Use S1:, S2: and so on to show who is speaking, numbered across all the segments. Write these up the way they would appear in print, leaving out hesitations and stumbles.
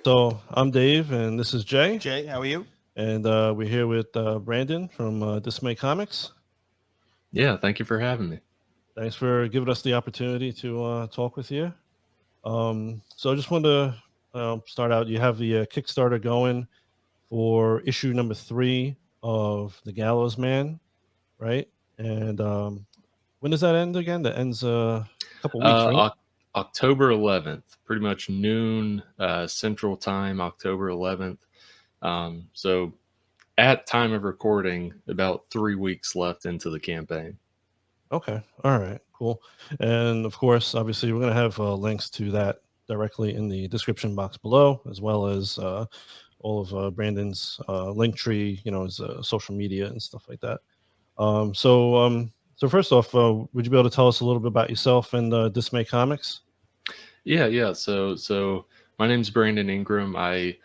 S1: So I'm Dave, and this is Jay,
S2: Jay, how are you?
S1: and we're here with Brandon from Dismay Comics.
S3: Yeah, thank you for having me.
S1: Thanks for giving us the opportunity to talk with you. So I just wanted to start out. You have the Kickstarter going for issue number 3 of the Gallows Man, right? And when does that end again? That ends a couple weeks, right?
S3: October 11th, pretty much noon Central Time, October 11th. So at time of recording, about 3 weeks left into the campaign.
S1: Okay. All right. Cool. And of course, obviously, we're going to have links to that directly in the description box below, as well as all of Brandon's link tree, his social media and stuff like that. So first off, would you be able to tell us a little bit about yourself and Dismay Comics?
S3: Yeah. So my name's Brandon Ingram. I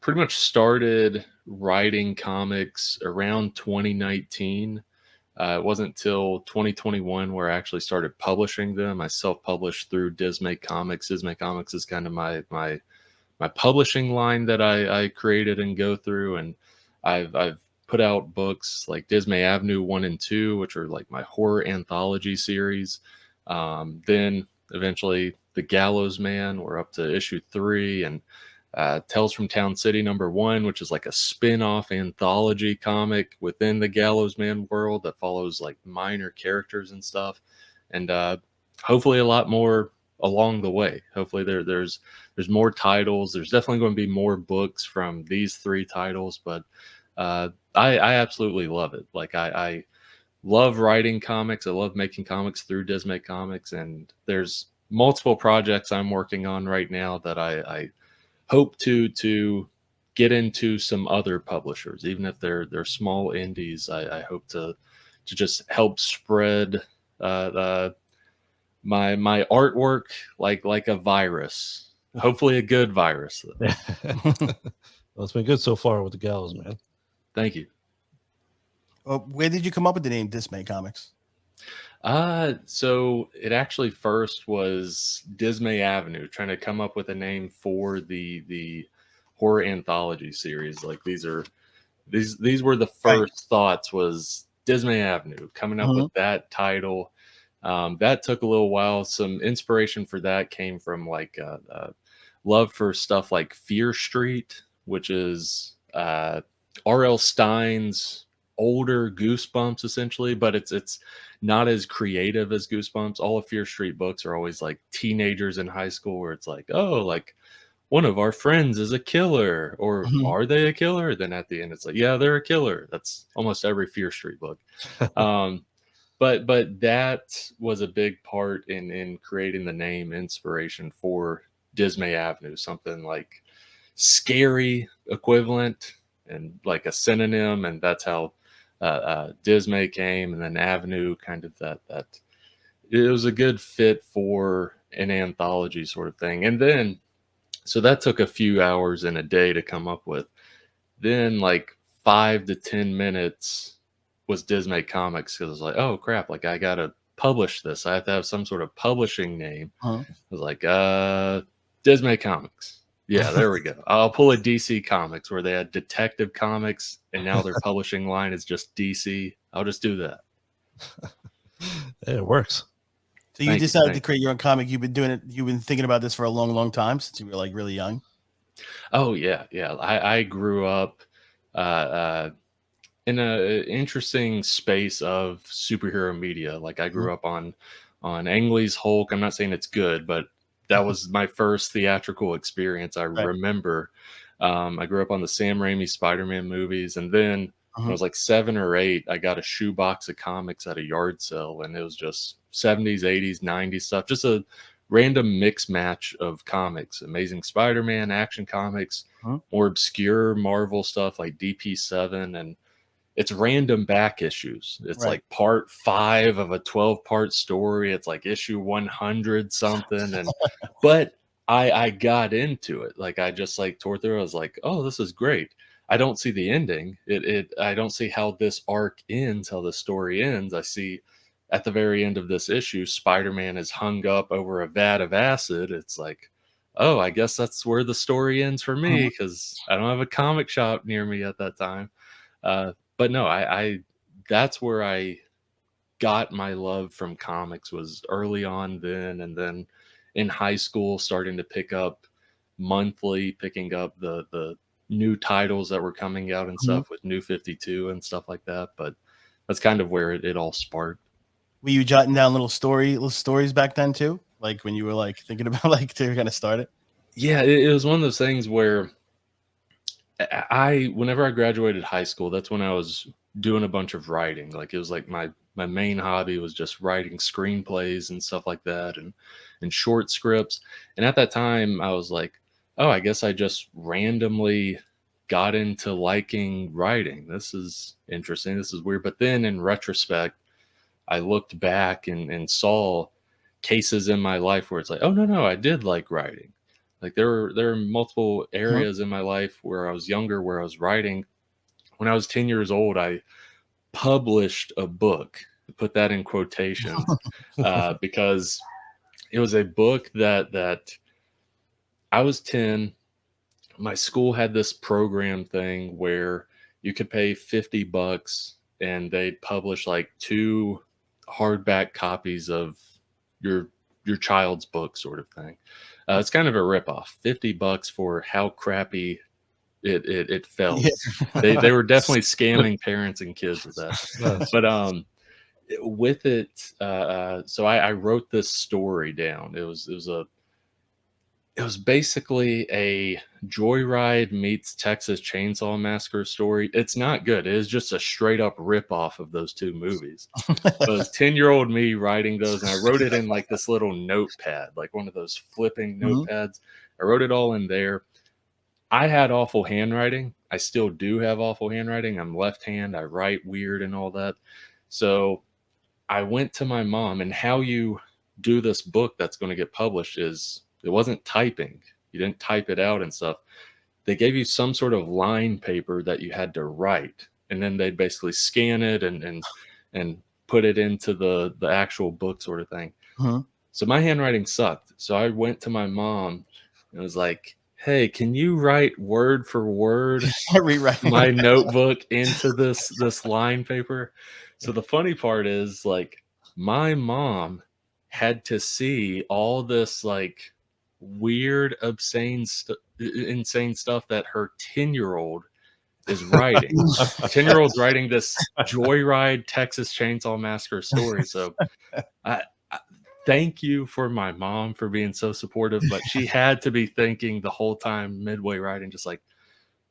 S3: pretty much started writing comics around 2019. It wasn't until 2021 where I actually started publishing them. I self-published through Dismay Comics. Dismay Comics is kind of my publishing line that I created and go through, and I've put out books like Dismay Avenue 1 and 2, which are like my horror anthology series. Then eventually The Gallows Man, we're up to issue 3, and Tales from Town City #1, which is like a spin-off anthology comic within the Gallows Man world that follows like minor characters and stuff, and hopefully a lot more along the way. Hopefully there's more titles. There's definitely going to be more books from these 3 titles, but I absolutely love it. Like I love writing comics. I love making comics through Dismay Comics, and there's multiple projects I'm working on right now that I hope to get into some other publishers, even if they're small indies. I hope to just help spread my artwork like a virus. Hopefully a good virus.
S1: Well, it's been good so far with the Gallows Man.
S3: Thank you.
S2: Well, where did you come up with the name Dismay Comics?
S3: So it actually first was Dismay Avenue, trying to come up with a name for the horror anthology series. Like these were the first thoughts, was Dismay Avenue, coming up with that title. That took a little while. Some inspiration for that came from like love for stuff like Fear Street, which is R.L. Stine's older Goosebumps essentially, but it's not as creative as Goosebumps. All of Fear Street books are always like teenagers in high school, where it's like, oh, like one of our friends is a killer, or are they a killer? Then at the end it's like, yeah, they're a killer. That's almost every Fear Street book. But that was a big part in creating the name inspiration for Dismay Avenue, something like scary equivalent and like a synonym, and that's how Dismay came, and then Avenue, kind of that it was a good fit for an anthology sort of thing. And then so that took a few hours in a day to come up with. Then like 5 to 10 minutes was Dismay Comics, because I was like, oh crap, like I gotta publish this. I have to have some sort of publishing name. I was like, Dismay Comics. Yeah, there we go. I'll pull a DC Comics, where they had Detective Comics, and now their publishing line is just DC. I'll just do that.
S1: It works.
S2: So you decided to create your own comic. You've been doing it. You've been thinking about this for a long, long time, since you were like really young.
S3: Oh yeah. I grew up in a interesting space of superhero media. Like I grew up on Ang Lee's Hulk. I'm not saying it's good, but that was my first theatrical experience. I remember. I grew up on the Sam Raimi Spider-Man movies, and then when I was like 7 or 8, I got a shoebox of comics at a yard sale, and it was just 70s, 80s, 90s stuff, just a random mix match of comics. Amazing Spider-Man, Action Comics, more obscure Marvel stuff like DP7, and it's random back issues. It's like part 5 of a 12-part story. It's like issue 100 something. And but I got into it. Like I just like tore through. I was like, oh, this is great. I don't see the ending. I don't see how this arc ends, how the story ends. I see at the very end of this issue, Spider-Man is hung up over a vat of acid. It's like, oh, I guess that's where the story ends for me, because I don't have a comic shop near me at that time. But no, I that's where I got my love from comics, was early on then. And then in high school, starting to pick up monthly, picking up the new titles that were coming out and stuff with New 52 and stuff like that. But that's kind of where it all sparked.
S2: Were you jotting down little stories back then too? Like when you were like thinking about like to kind of start it?
S3: Yeah, it was one of those things where whenever I graduated high school, that's when I was doing a bunch of writing. Like it was like my main hobby was just writing screenplays and stuff like that, and short scripts. And at that time I was like, oh, I guess I just randomly got into liking writing. This is interesting. This is weird. But then in retrospect, I looked back and saw cases in my life where it's like, oh no, I did like writing. Like there are multiple areas in my life where I was younger, where I was writing. When I was 10 years old, I published a book, put that in quotations, because it was a book that I was 10. My school had this program thing where you could pay $50 and they'd publish like 2 hardback copies of your child's book, sort of thing. It's kind of a ripoff. $50 for how crappy it felt.
S2: Yeah.
S3: They were definitely scamming parents and kids with that.
S1: Nice.
S3: But with it, so I wrote this story down. It was basically a Joyride meets Texas Chainsaw Massacre story. It's not good. It is just a straight up ripoff of those 2 movies. But it was 10-year-old me writing those, and I wrote it in like this little notepad, like one of those flipping notepads. I wrote it all in there. I had awful handwriting. I still do have awful handwriting. I'm left-hand. I write weird and all that. So I went to my mom, and how you do this book that's going to get published is, it wasn't typing. You didn't type it out and stuff. They gave you some sort of line paper that you had to write, and then they'd basically scan it and put it into the actual book, sort of thing. So my handwriting sucked. So I went to my mom and was like, hey, can you write word for word
S2: Rewrite
S3: my notebook into this line paper? So the funny part is, like, my mom had to see all this like weird, insane stuff that her 10-year-old is writing. 10-year-old's writing this Joyride Texas Chainsaw Massacre story. So I thank you for my mom for being so supportive, but she had to be thinking the whole time midway writing, just like,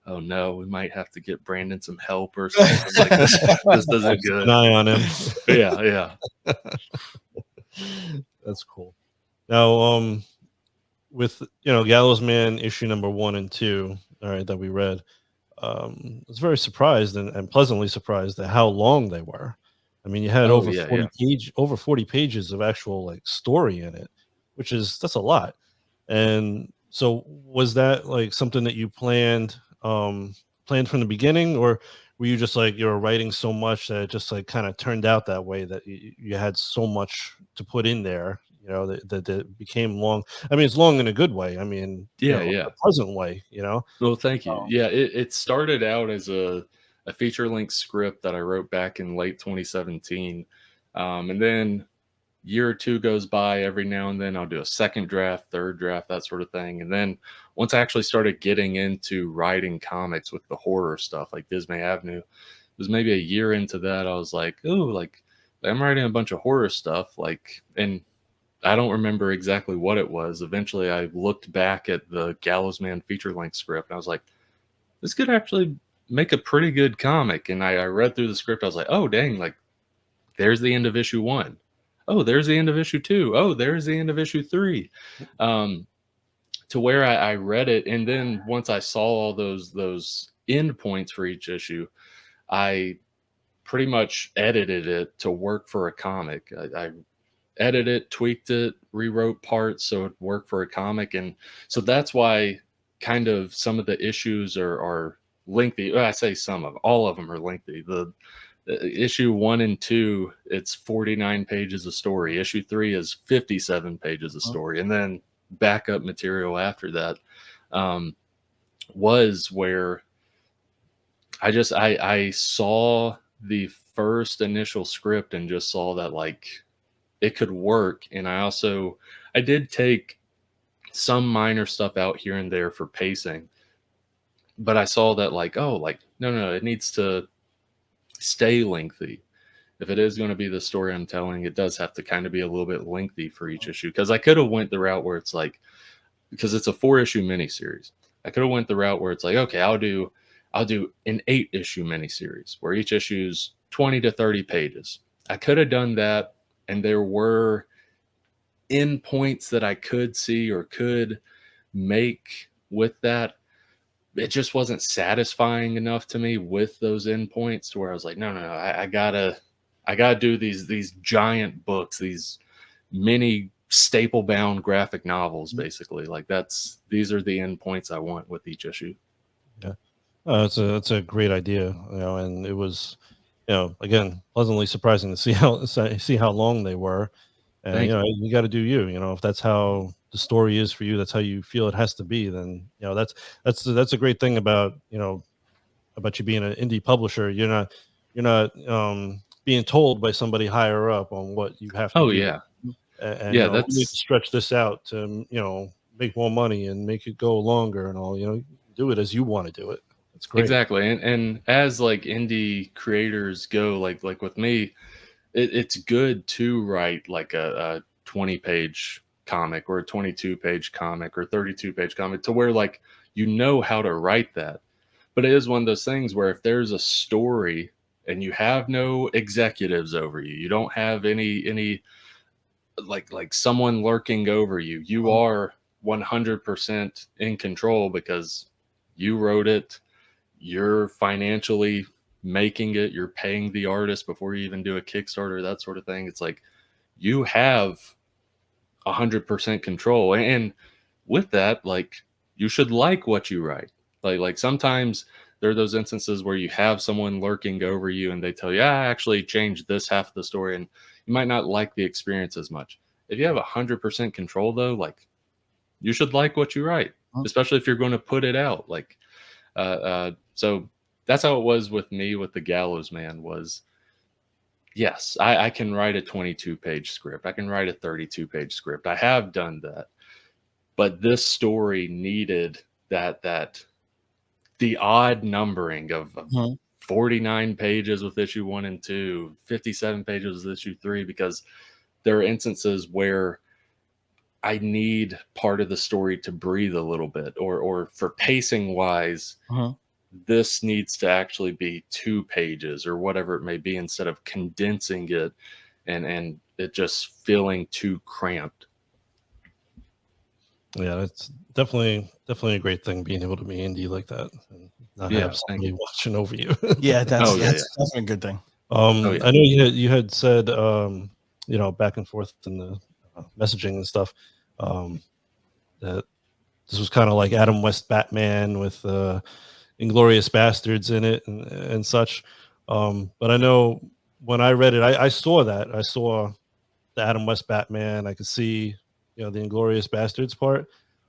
S3: oh no, we might have to get Brandon some help or something. Like this isn't good.
S1: An eye on him.
S3: Yeah.
S1: That's cool. Now, with Gallows Man issue number 1 and 2, all right, that we read, I was very surprised and pleasantly surprised at how long they were. I mean, you had over 40 pages of actual like story in it, that's a lot. And so, was that like something that you planned from the beginning, or were you just like, you were writing so much that it just like kind of turned out that way, that you had so much to put in there, that it became long? I mean, it's long in a good way. I mean, a pleasant way,
S3: Well, thank you. Yeah, it started out as a feature length script that I wrote back in late 2017, and then year or two goes by. Every now and then I'll do a second draft, third draft, that sort of thing. And then once I actually started getting into writing comics with the horror stuff like Dismay Avenue, it was maybe a year into that. I was like, oh, like I'm writing a bunch of horror stuff, like, and I don't remember exactly what it was. Eventually I looked back at the Gallows Man feature length script and I was like, this could actually make a pretty good comic. And I read through the script. I was like, oh dang, like there's the end of issue 1. Oh, there's the end of issue 2. Oh, there's the end of issue 3. To where I read it, and then once I saw all those end points for each issue, I pretty much edited it to work for a comic. I edited it, tweaked it, rewrote parts so it worked for a comic. And so that's why kind of some of the issues are lengthy. Well, I say some of them, all of them are lengthy. The issue 1 and 2, it's 49 pages of story. Issue 3 is 57 pages of story. And then backup material after that, was where I saw the first initial script and just saw that like it could work. And I did take some minor stuff out here and there for pacing, but I saw that like, oh, like, no, it needs to stay lengthy. If it is going to be the story I'm telling, it does have to kind of be a little bit lengthy for each issue. Cause I could have went the route where it's like, because it's a 4-issue miniseries, I could have went the route where it's like, okay, I'll do an 8-issue miniseries where each issue's 20 to 30 pages. I could have done that. And there were endpoints that I could see or could make with that. It just wasn't satisfying enough to me with those endpoints to where I was like, no, I gotta do these giant books, these mini staple bound graphic novels, basically. Like these are the endpoints I want with each issue.
S1: Yeah, it's a great idea, and it was, again, pleasantly surprising to see how long they were. And
S3: Thank you.
S1: you got to do you. If that's how the story is for you, that's how you feel it has to be. Then that's a great thing about about you being an indie publisher. You're not being told by somebody higher up on what you have to
S3: Oh
S1: do.
S3: yeah.
S1: And
S3: Yeah,
S1: we need to stretch this out to make more money and make it go longer and all. Do it as you want to do it. That's great.
S3: Exactly. And as like indie creators go, like with me, it's good to write like a 20-page comic or a 22-page comic or 32-page comic to where like how to write that. But it is one of those things where if there's a story and you have no executives over you, you don't have any like someone lurking over you, you are 100% in control because you wrote it, you're financially making it, you're paying the artist before you even do a Kickstarter, that sort of thing. It's like you have 100% control. And with that, like you should like what you write. Like sometimes there are those instances where you have someone lurking over you and they tell you, I actually changed this half of the story, and you might not like the experience as much. If you have 100% control though, like you should like what you write, especially if you're going to put it out. Like, so that's how it was with me with the Gallows Man was, yes, I can write a 22-page script. I can write a 32-page script. I have done that. But this story needed the odd numbering of 49 pages with issue 1 and 2, 57 pages with issue 3, because there are instances where I need part of the story to breathe a little bit, or for pacing wise, this needs to actually be 2 pages or whatever it may be, instead of condensing it and it just feeling too cramped.
S1: Yeah, that's definitely a great thing, being able to be indie like that and not have somebody watching over you.
S2: Yeah, that's a good thing.
S1: I know you had said back and forth in the messaging and stuff, that this was kind of like Adam West Batman with Inglorious Bastards in it and such. But I know when I read it, I saw that. I saw the Adam West Batman. I could see, the Inglorious Bastards part.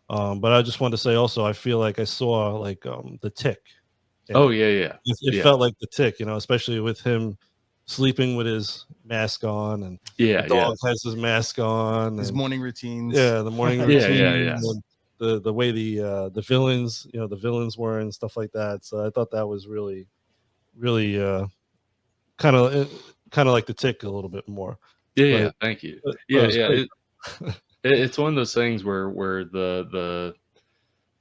S1: But I just wanted to say also, I feel like I saw like the Tick.
S3: Oh yeah.
S1: It felt like the Tick, especially with him sleeping with his mask on, and the dog has his mask on,
S2: his morning routines.
S1: Yeah, the morning routine.
S3: Yeah.
S1: The way the villains, the villains were and stuff like that. So I thought that was really kind of like the Tick a little bit more.
S3: Yeah, thank you. It's one of those things where the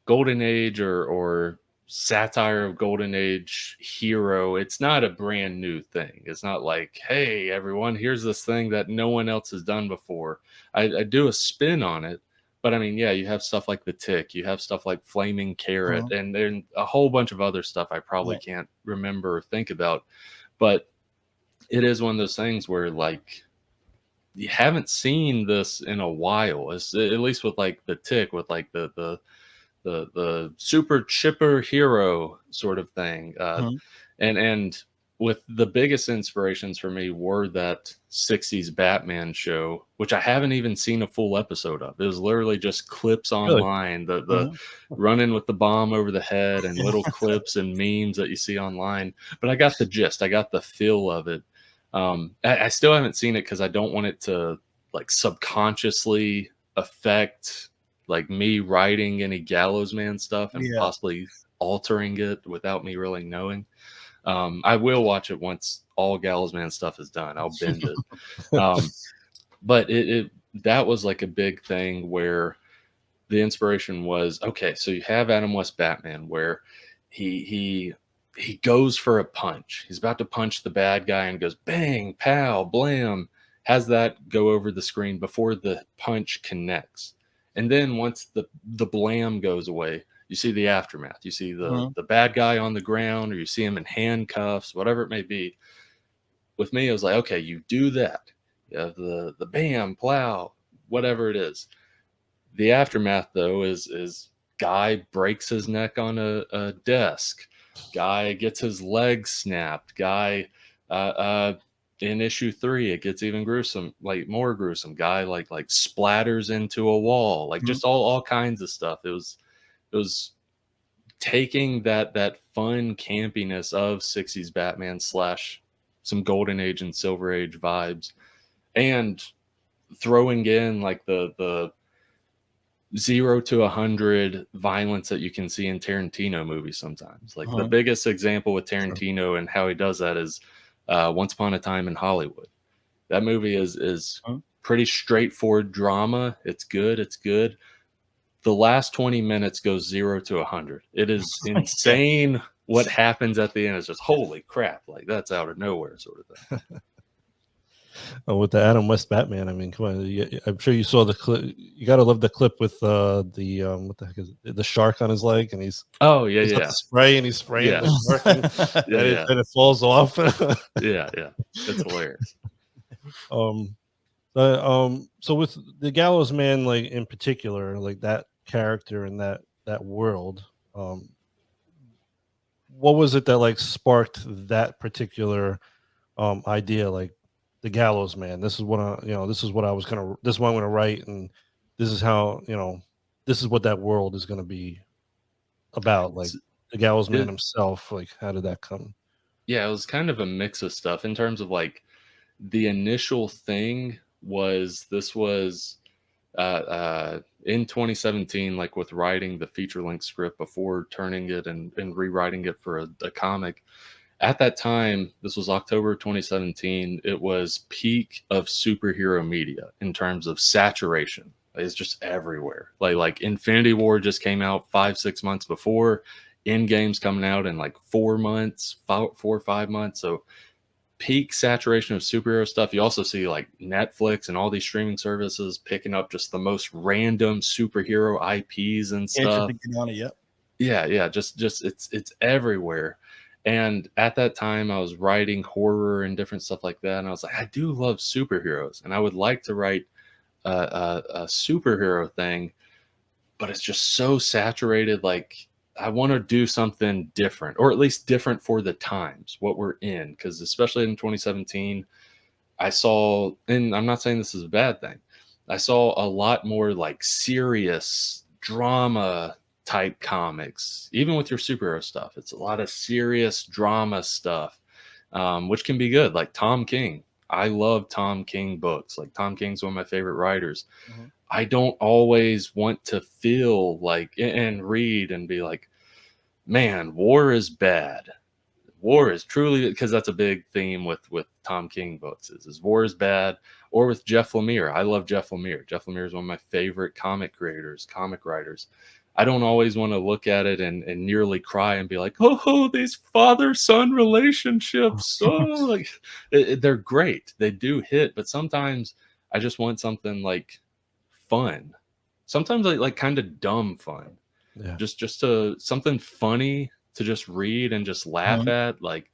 S3: Golden Age or satire of Golden Age hero, it's not a brand new thing. It's not like, hey everyone, here's this thing that no one else has done before. I do a spin on it, but I mean, you have stuff like the Tick, you have stuff like Flaming Carrot, and then a whole bunch of other stuff I probably can't remember or think about. But it is one of those things where like you haven't seen this in a while, at least with like the Tick, with like the super chipper hero sort of thing. And with the biggest inspirations for me were that 60s Batman show, which I haven't even seen a full episode of. It was literally just clips
S1: Really?
S3: online, the running with the bomb over the head and little clips and memes that you see online. But I got the gist. I got the feel of it. I still haven't seen it because I don't want it to like subconsciously affect like me writing any Gallows Man stuff and possibly altering it without me really knowing. I will watch it once all Gallows Man stuff is done. I'll binge it. But that was like a big thing where the inspiration was, okay, so you have Adam West Batman where he goes for a punch. He's about to punch the bad guy and goes bang, pow, blam, has that go over the screen before the punch connects. And then once the blam goes away, you see the aftermath. You see the bad guy on the ground, or you see him in handcuffs, whatever it may be. With me, it was like, okay, you do that. You have the bam, plow, whatever it is. The aftermath, though, is guy breaks his neck on a desk. Guy gets his leg snapped. Guy, in issue 3, it gets even gruesome, like more gruesome. Guy like splatters into a wall, like just all kinds of stuff. It was taking that fun campiness of 60s Batman / some Golden Age and Silver Age vibes, and throwing in like the 0 to 100 violence that you can see in Tarantino movies sometimes. Like the biggest example with Tarantino and how he does that is Once Upon a Time in Hollywood. That movie is pretty straightforward drama. It's good. The last 20 minutes goes 0 to 100. It is insane. What happens at the end is just holy crap. Like that's out of nowhere sort of thing.
S1: With the Adam West Batman, I mean, come on, I'm sure you saw the clip. You got to love the clip with what the heck is it? The shark on his leg, and he's got the spray, and he's spraying the shark, and it falls off.
S3: yeah, it's hilarious.
S1: So with the Gallows Man, like in particular, like that character and that world, what was it that like sparked that particular idea? Like the Gallows Man. This is what this is what I'm gonna write, and this is how this is what that world is gonna be about. Like the Gallows Man himself. Like how did that come?
S3: Yeah, it was kind of a mix of stuff in terms of like the initial thing was in 2017, like with writing the feature length script before turning it and rewriting it for a comic. At that time, this was October 2017, it was peak of superhero media in terms of saturation. It's just everywhere. Like Infinity War just came out 5-6 months before. Endgame's coming out in like 4 months, 4 or 5 months. So peak saturation of superhero stuff. You also see like Netflix and all these streaming services picking up just the most random superhero IPs and stuff. Yeah, just it's everywhere. And at that time, I was writing horror and different stuff like that. And I was like, I do love superheroes, and I would like to write a superhero thing, but it's just so saturated. Like I want to do something different, or at least different for the times, what we're in. Because especially in 2017, I saw, and I'm not saying this is a bad thing, I saw a lot more like serious drama type comics. Even with your superhero stuff, it's a lot of serious drama stuff, which can be good. Like Tom King. I love Tom King books. Like Tom King's one of my favorite writers. I don't always want to feel like and read and be like, man, war is bad. War is truly, because that's a big theme with Tom King books is war is bad. Or with Jeff Lemire. I love Jeff Lemire. Jeff Lemire is one of my favorite comic creators, comic writers. I don't always want to look at it and nearly cry and be like, oh, these father-son relationships. Oh, like they're great. They do hit, but sometimes I just want something like fun. Sometimes like kind of dumb fun.
S1: Yeah.
S3: Just to something funny to just read and just laugh at. Like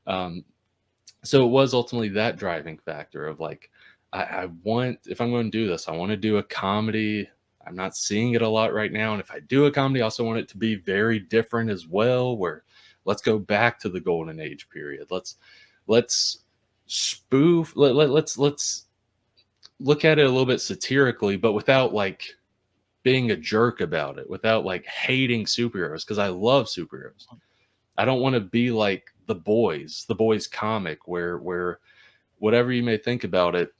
S3: so it was ultimately that driving factor of like I want, if I'm going to do this, I want to do a comedy. I'm not seeing it a lot right now. And if I do a comedy, I also want it to be very different as well, where Let's go back to the golden age period. Let's spoof. Let's look at it a little bit satirically, but without like being a jerk about it, without like hating superheroes, because I love superheroes. I don't want to be like the boys comic where whatever you may think about it,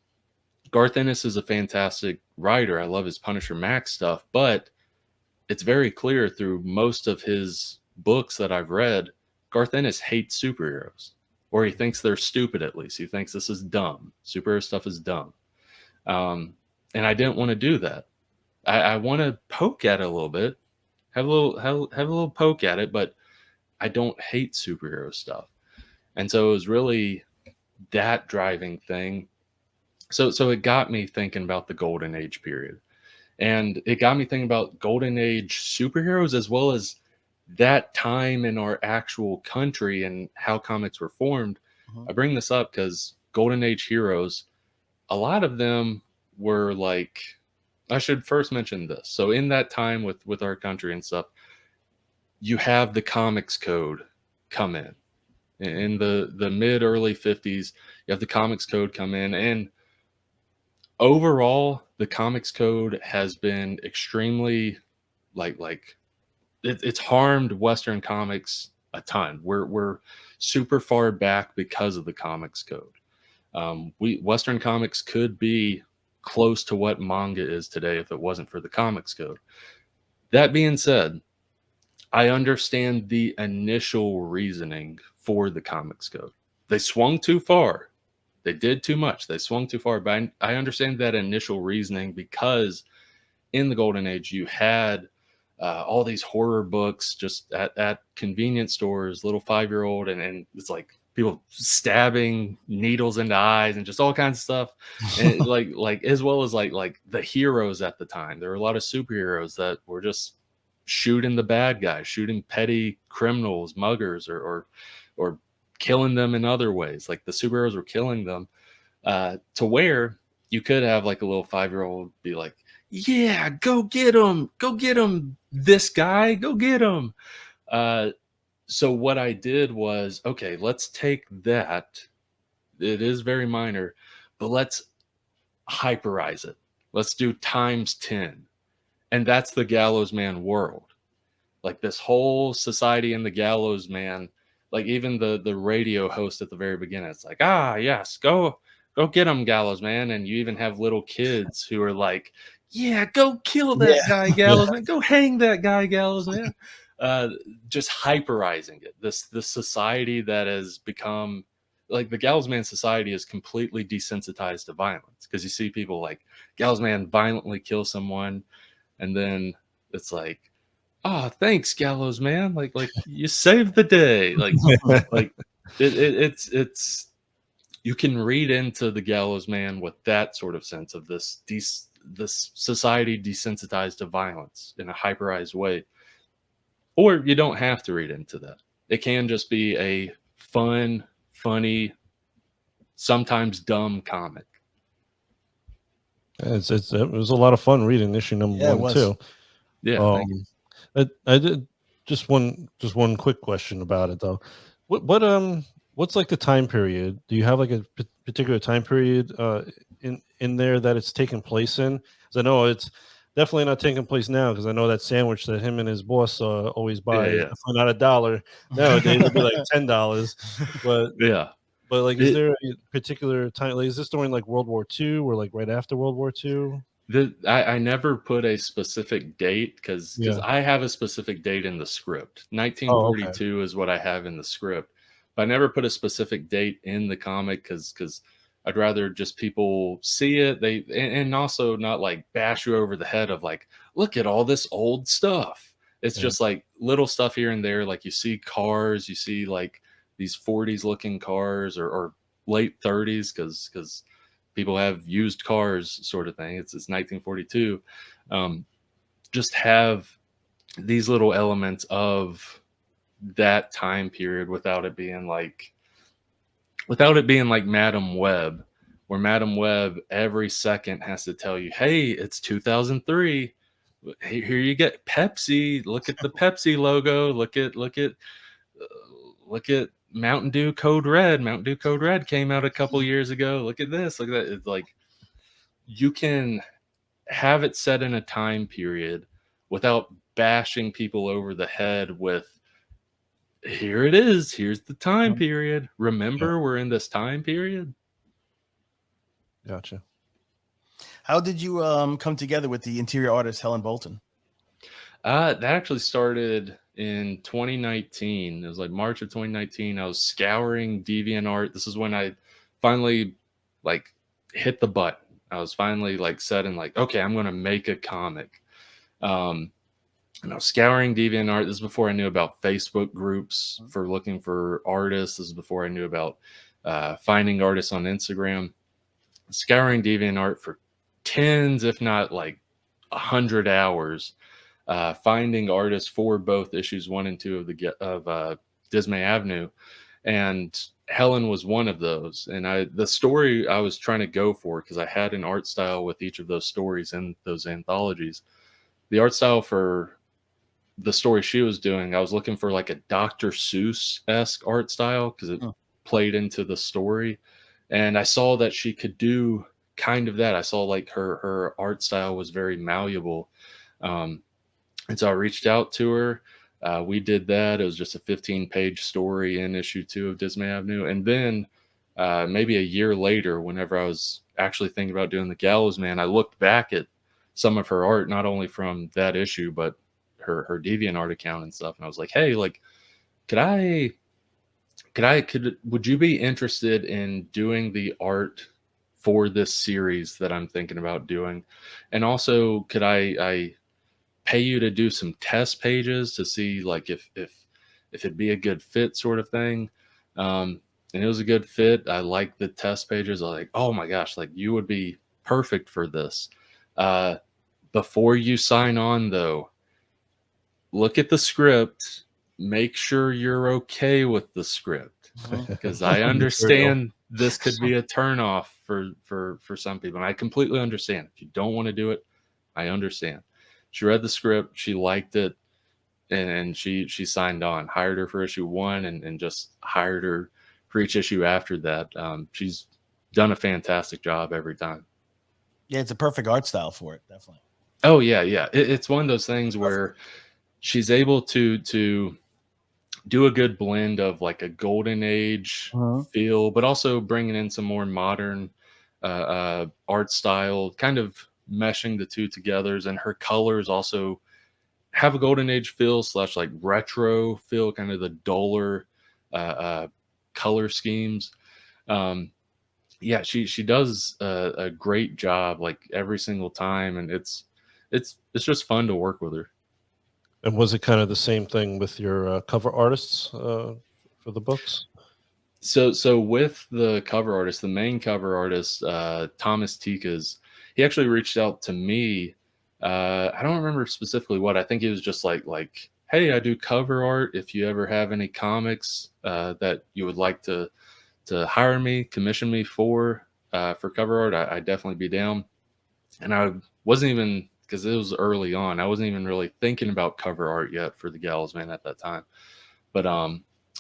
S3: Garth Ennis is a fantastic writer. I love his Punisher Max stuff, but it's very clear through most of his books that I've read, Garth Ennis hates superheroes, or he thinks they're stupid. At least he thinks this is dumb. Superhero stuff is dumb. And I didn't want to do that. I want to poke at it a little bit, have a little poke at it, but I don't hate superhero stuff. And so it was really that driving thing. So it got me thinking about the golden age period, and it got me thinking about golden age superheroes, as well as that time in our actual country and how comics were formed. I bring this up because golden age heroes, a lot of them were like, I should first mention this. So in that time with our country and stuff, you have the comics code come in the mid early 50s. You have the comics code come in, and overall the comics code has been extremely it's harmed Western comics a ton. We're super far back because of the comics code. Western comics could be close to what manga is today if it wasn't for the comics code. That being said, I understand the initial reasoning for the comics code. They swung too far. They did too much. They swung too far. But I understand that initial reasoning because in the golden age, you had all these horror books just at convenience stores, little 5-year-old, and it's like people stabbing needles into eyes and just all kinds of stuff. And like as well as like the heroes at the time. There were a lot of superheroes that were just shooting the bad guys, shooting petty criminals, muggers, or killing them in other ways. Like the superheroes were killing them to where you could have like a little 5-year-old be like, yeah, go get him, this guy, go get him. So what I did was, okay, let's take that. It is very minor, but let's hyperize it. Let's do times 10. And that's the Gallows Man world. Like this whole society in the Gallows Man, like even the radio host at the very beginning, it's like, yes, go get him, Gallows Man. And you even have little kids who are like, yeah, go kill that guy, Gallows Man. Go hang that guy, Gallows Man. Just hyperizing it. This society that has become like the Gallows Man society is completely desensitized to violence, because you see people like Gallows Man violently kill someone, and then it's like, oh, thanks, Gallows Man. Like you saved the day. Like it's you can read into the Gallows Man with that sort of sense of this society desensitized to violence in a hyperized way. Or you don't have to read into that. It can just be a fun, funny, sometimes dumb comic.
S1: It was a lot of fun reading issue number 1 too.
S3: Yeah.
S1: I did just one quick question about it though. What's like the time period? Do you have like a particular time period in there that it's taken place in? Because I know it's definitely not taking place now, because I know that sandwich that him and his boss always buy is definitely not $1. Nowadays it'd be like $10. But like, is there a particular time? Like, is this during like World War II or like right after World War II?
S3: I never put a specific date because I have a specific date in the script. 1942 is what I have in the script, but I never put a specific date in the comic because I'd rather just people see it. And also not like bash you over the head of like, look at all this old stuff. It's just like little stuff here and there. Like you see cars, you see like these 40s looking cars or late 30s because people have used cars sort of thing. It's 1942. Just have these little elements of that time period without it being like Madam Web, where Madam Web every second has to tell you, hey, it's 2003. Here you get Pepsi. Look at the Pepsi logo. Look at look at Mountain Dew Code Red. Mountain Dew Code Red came out a couple years ago. Look at this. Look at that. It's like you can have it set in a time period without bashing people over the head with, here it is. Here's the time period. Remember, we're in this time period.
S1: Gotcha.
S2: How did you come together with the interior artist Helen Bolton?
S3: That actually started in 2019. It was like March of 2019. I was scouring DeviantArt. This is when I finally like hit the button. I was finally like set and like, okay, I'm going to make a comic. And I was scouring DeviantArt. This is before I knew about Facebook groups for looking for artists. This is before I knew about finding artists on Instagram. Scouring DeviantArt for tens, if not like 100 hours, finding artists for both issues 1 and 2 of Dismay Avenue, and Helen was one of those. And the story I was trying to go for, because I had an art style with each of those stories in those anthologies. The art style for the story she was doing, I was looking for like a Dr. Seuss-esque art style because it played into the story. And I saw that she could do kind of that. I saw like her art style was very malleable. And so I reached out to her. We did that. It was just a 15-page story in issue 2 of Dismay Avenue. And then maybe a year later, whenever I was actually thinking about doing the Gallows Man, I looked back at some of her art, not only from that issue, but her DeviantArt account and stuff. And I was like, hey, like, would you be interested in doing the art for this series that I'm thinking about doing? And also, could I pay you to do some test pages to see like if it'd be a good fit, sort of thing? And it was a good fit. I liked the test pages. I was like, oh my gosh, like you would be perfect for this. Before you sign on though, look at the script, make sure you're okay with the script, because I understand this could be a turnoff for some people. And I completely understand. If you don't want to do it, I understand. She read the script, she liked it, and she signed on. Hired her for issue 1 and just hired her for each issue after that. She's done a fantastic job every time.
S2: Yeah, it's a perfect art style for it, definitely.
S3: Oh yeah. It's one of those things where she's able to do a good blend of like a golden age feel, but also bringing in some more modern art style, kind of meshing the two together. And her colors also have a golden age feel / like retro feel, kind of the duller color schemes. Yeah, she does a great job like every single time, and it's just fun to work with her.
S1: And was it kind of the same thing with your cover artists for the books?
S3: So with the cover artist, the main cover artist, Thomas Tikas, he actually reached out to me. I don't remember specifically what. I think he was just like, hey, I do cover art. If you ever have any comics that you would like to hire me, commission me for cover art, I'd definitely be down. And I wasn't even, because it was early on, I wasn't even really thinking about cover art yet for the Gallows Man at that time. But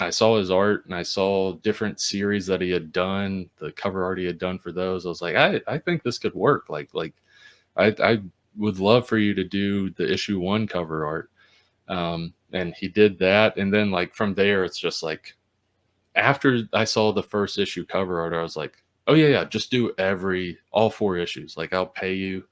S3: I saw his art and I saw different series that he had done, the cover art he had done for those. I was like, I think this could work. Like I would love for you to do the issue 1 cover art. And he did that. And then like from there, it's just like, after I saw the first issue cover art, I was like, oh yeah, just do all 4 issues. Like I'll pay you.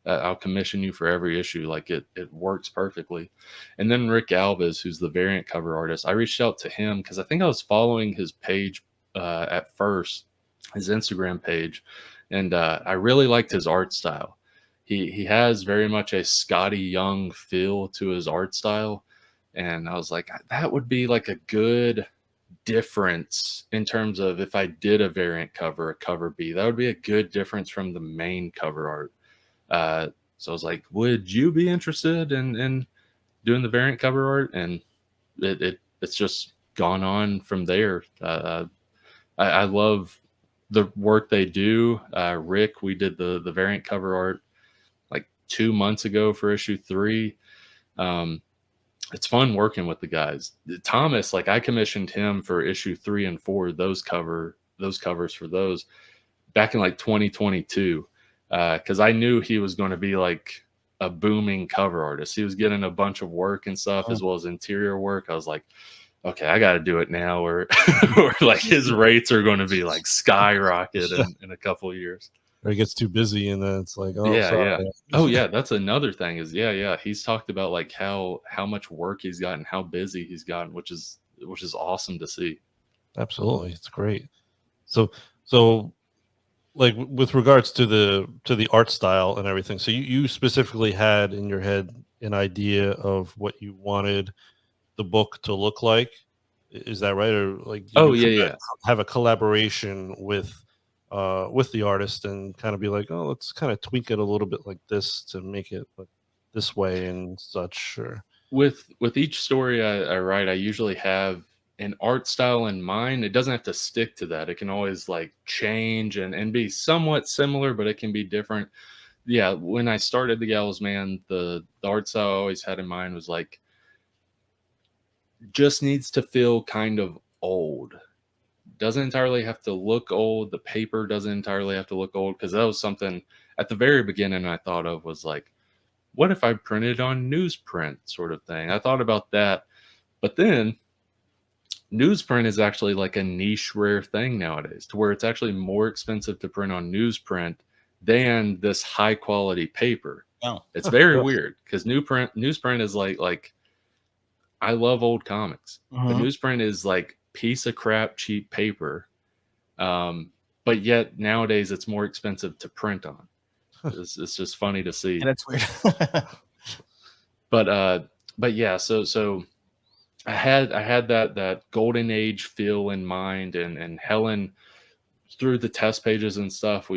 S3: I'll commission you for every issue. Like it works perfectly. And then Rick Alves, who's the variant cover artist, I reached out to him because I think I was following his page at first, his Instagram page, and I really liked his art style. He has very much a Scotty Young feel to his art style, and I was like, that would be like a good difference in terms of if I did a variant cover, a cover B, that would be a good difference from the main cover art. So I was like, would you be interested in doing the variant cover art? And it's just gone on from there. I love the work they do. Rick, we did the variant cover art like 2 months ago for issue 3. it's fun working with the guys. Thomas, like I commissioned him for issue 3 and 4, those covers for those back in like 2022, because I knew he was going to be like a booming cover artist. He was getting a bunch of work and stuff as well as interior work. I was like, okay, I got to do it now, or or like his rates are going to be like skyrocket in a couple of years.
S1: Or it gets too busy, and then it's like, oh,
S3: Yeah,
S1: sorry.
S3: yeah. Oh, yeah. That's another thing is, yeah. He's talked about like how much work he's gotten, how busy he's gotten, which is awesome to see.
S1: Absolutely, it's great. So like with regards to the art style and everything, so you specifically had in your head an idea of what you wanted the book to look like. Is that right? Or like, did
S3: Oh,
S1: you
S3: yeah.
S1: have a collaboration with the artist and kind of be like, oh, let's kind of tweak it a little bit like this to make it look this way and such? Or
S3: With each story I write, I usually have an art style in mind. It doesn't have to stick to that. It can always like change and be somewhat similar, but it can be different. Yeah, when I started the Gallows Man, the art style I always had in mind was like just needs to feel kind of old. Doesn't entirely have to look old. The paper doesn't entirely have to look old, because that was something at the very beginning I thought of was like, what if I printed on newsprint sort of thing? I thought about that, but then newsprint is actually like a niche rare thing nowadays, to where it's actually more expensive to print on newsprint than this high quality paper.
S2: Oh.
S3: It's very
S1: Really?
S3: weird, because newsprint is like I love old comics, but newsprint is like piece of crap cheap paper. But yet nowadays it's more expensive to print on. It's just funny to see.
S2: Yeah, that's weird.
S3: But yeah, so I had that golden age feel in mind, and Helen, through the test pages and stuff,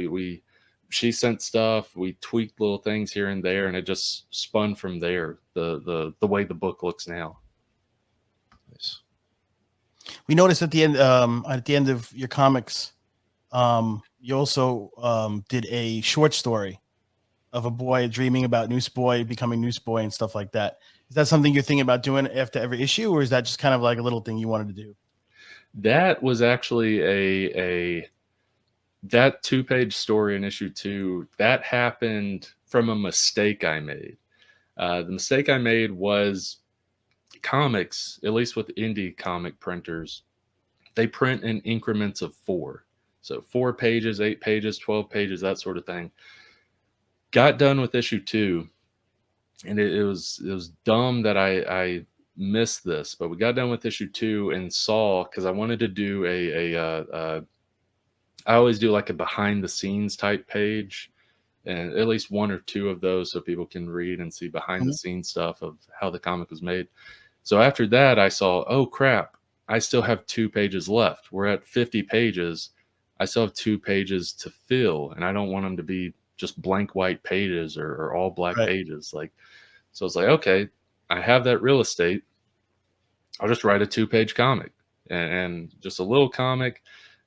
S3: she sent stuff, we tweaked little things here and there, and it just spun from there, the way the book looks now.
S1: nice.
S2: We noticed at the end of your comics, you also did a short story of a boy dreaming about Newsboy becoming Newsboy and stuff like that. Is that something you're thinking about doing after every issue, or is that just kind of like a little thing you wanted to do?
S3: That was actually that 2-page story in issue 2 that happened from a mistake I made. The mistake I made was comics, at least with indie comic printers, they print in increments of 4. So 4 pages, 8 pages, 12 pages, that sort of thing. Got done with issue 2, and it was dumb that I missed this, but we got done with issue 2 and saw, because I wanted to do I always do like a behind the scenes type page, and at least 1 or 2 of those, so people can read and see behind the scenes stuff of how the comic was made. So after that, I saw, oh crap, I still have 2 pages left. We're at 50 pages. I still have 2 pages to fill, and I don't want them to be just blank white pages or all black pages. Like, so it's like, okay, I have that real estate. I'll just write a 2-page comic, and just a little comic,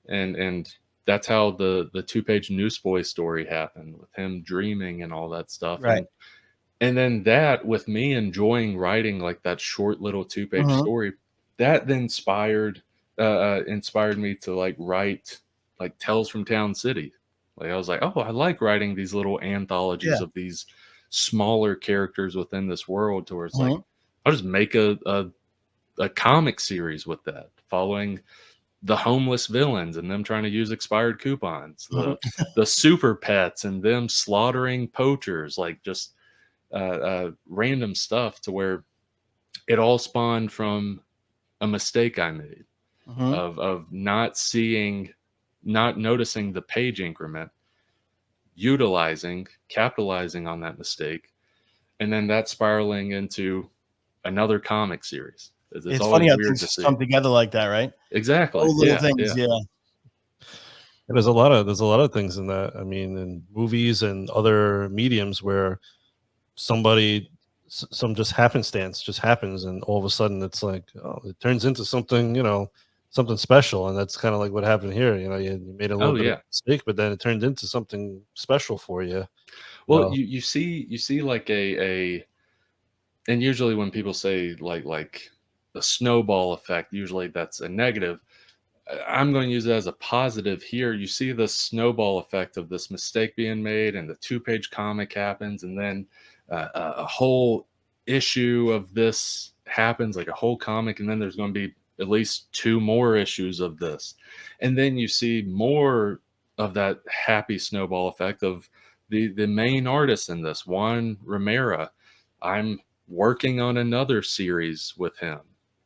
S3: and that's how the 2-page Newsboy story happened, with him dreaming and all that stuff.
S2: Right.
S3: And then that, with me enjoying writing like that short little 2-page story, that then inspired me to like write like Tales from Town City. Like I was like, oh, I like writing these little anthologies of these smaller characters within this world, to where it's like, I'll just make a comic series with that, following the homeless villains and them trying to use expired coupons, the super pets and them slaughtering poachers, like just random stuff, to where it all spawned from a mistake I made of not noticing the page increment, capitalizing on that mistake, and then that spiraling into another comic series. It's
S2: funny how
S3: weird
S2: things
S3: to see.
S2: come together like that, right?
S3: Exactly.
S2: All little things, yeah.
S1: And there's a lot of things in that. I mean, in movies and other mediums where some just happenstance just happens, and all of a sudden it's like, oh, it turns into something, something special. And that's kind of like what happened here. You made a little bit of a mistake, but then it turned into something special for you.
S3: Well, you see like and usually when people say like the snowball effect, usually that's a negative. I'm going to use it as a positive here. You see the snowball effect of this mistake being made, and the 2-page comic happens, and then a whole issue of this happens, like a whole comic, and then there's going to be at least 2 more issues of this, and then you see more of that happy snowball effect of the main artist in this, Juan Romero. I'm working on another series with him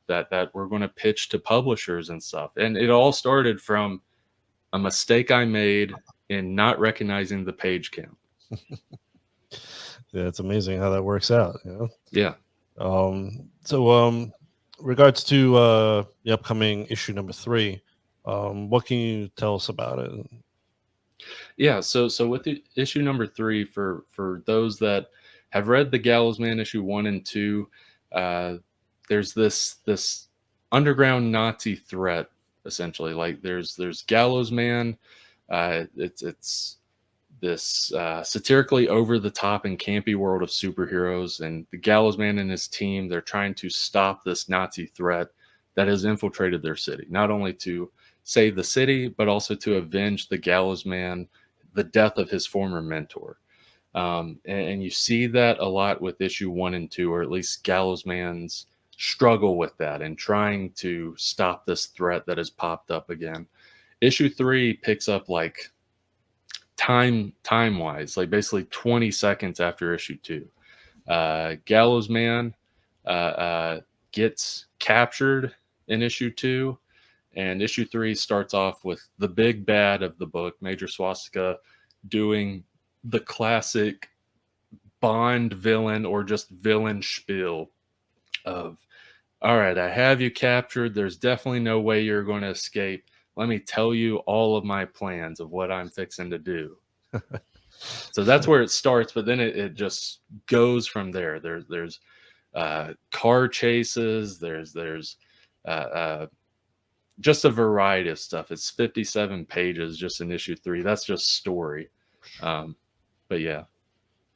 S3: that we're going to pitch to publishers and stuff. And it all started from a mistake I made in not recognizing the page count.
S1: Yeah, it's amazing how that works out. You know?
S3: Yeah.
S1: So regards to the upcoming issue number 3, what can you tell us about it?
S3: Yeah. So with the issue number 3, for those that have read the Gallows Man issue 1 and 2, there's this underground Nazi threat, essentially. Like there's Gallows Man. It's this satirically over the top and campy world of superheroes, and the Gallows Man and his team, they're trying to stop this Nazi threat that has infiltrated their city, not only to save the city, but also to avenge the Gallows Man, the death of his former mentor. And you see that a lot with issue 1 and 2, or at least Gallows Man's struggle with that and trying to stop this threat that has popped up again. Issue 3 picks up like time wise, like basically 20 seconds after issue 2. Gallows Man gets captured in issue 2, and issue 3 starts off with the big bad of the book, Major Swastika, doing the classic Bond villain or just villain spiel of, all right, I have you captured. There's definitely no way you're going to escape. Let me tell you all of my plans of what I'm fixing to do. So that's where it starts, but then it just goes from there. There's car chases. There's just a variety of stuff. It's 57 pages just in issue 3. That's just story. But yeah.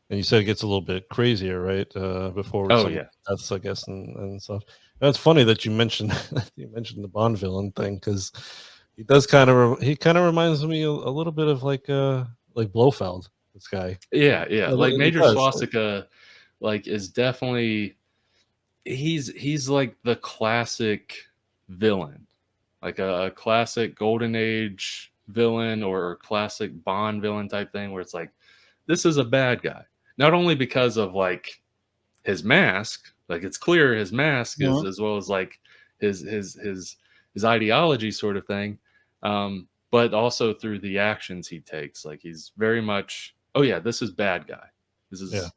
S1: And you said it gets a little bit crazier, right? Before that's, I guess, and stuff. And it's funny that you mentioned the Bond villain thing, because he does kind of reminds me a little bit of like Blofeld. This guy,
S3: yeah. Like Major
S1: does.
S3: Swastika, like is definitely he's like the classic villain, like a classic Golden Age villain or classic Bond villain type thing, where it's like, this is a bad guy. Not only because of like his mask, like it's clear his mask is, as well as like his ideology sort of thing, but also through the actions he takes. Like he's very much, oh yeah, this is bad guy. This is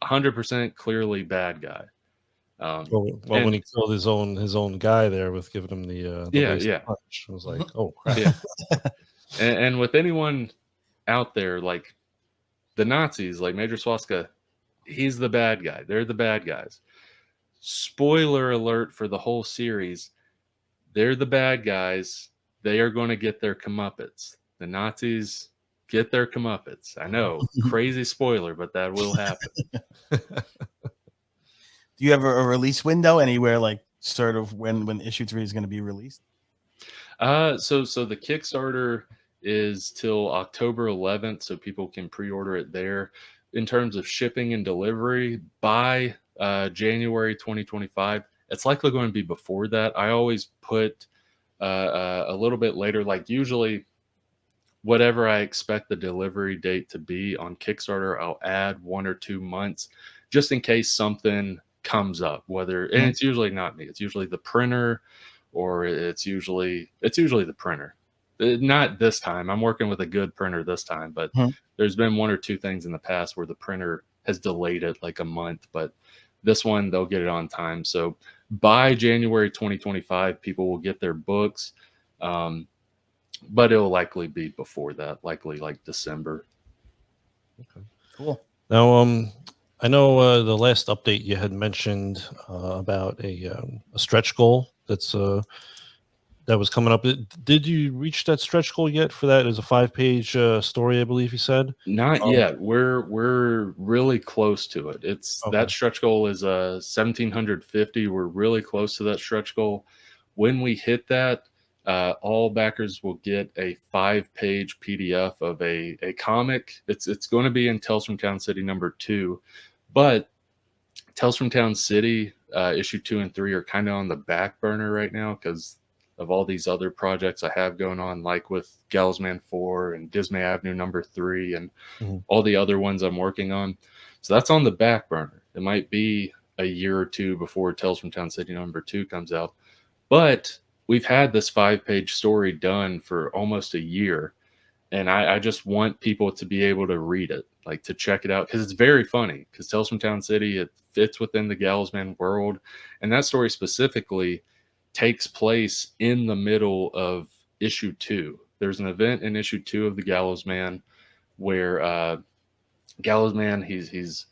S3: 100% clearly bad guy.
S1: When he killed his own guy there with giving him the punch, I was like, oh crap.
S3: Yeah. and with anyone out there, like the Nazis, like Major Swastika, he's the bad guy. They're the bad guys. Spoiler alert for the whole series. They're the bad guys. They are going to get their comeuppance. The Nazis get their comeuppance. I know, crazy spoiler, but that will happen.
S2: Do you have a release window anywhere, like sort of when issue 3 is going to be released?
S3: So the Kickstarter is till October 11th, so people can pre-order it there. In terms of shipping and delivery, by January 2025, it's likely going to be before that. I always put a little bit later, like usually whatever I expect the delivery date to be on Kickstarter, I'll add 1 or 2 months just in case something comes up, whether, and it's usually not me, it's usually the printer, or it's usually the printer. Not this time. I'm working with a good printer this time, but there's been 1 or 2 things in the past where the printer has delayed it like a month, but this one, they'll get it on time. So by January 2025, people will get their books, but it'll likely be before that, likely like December.
S1: Okay.
S2: Cool.
S1: Now, I know the last update you had mentioned about a stretch goal that that was coming up. Did you reach that stretch goal yet for that? It was a 5-page story, I believe you said.
S3: Not yet. We're really close to it. It's
S1: Okay.
S3: that stretch goal is 1,750. We're really close to that stretch goal. When we hit that, all backers will get a 5-page PDF of a comic. It's going to be in Tales from Town City #2, but Tales from Town City issue 2 and 3 are kind of on the back burner right now because of all these other projects I have going on, like with Gallows Man 4 and Dismay Avenue #3 and all the other ones I'm working on. So that's on the back burner. It might be a year or two before Tales from Town City #2 comes out. But we've had this 5-page story done for almost a year. And I just want people to be able to read it, like to check it out, because it's very funny. Because Tales from Town City, it fits within the Gallows Man world. And that story specifically takes place in the middle of issue 2. There's an event in issue 2 of the Gallows Man where Gallows Man, he's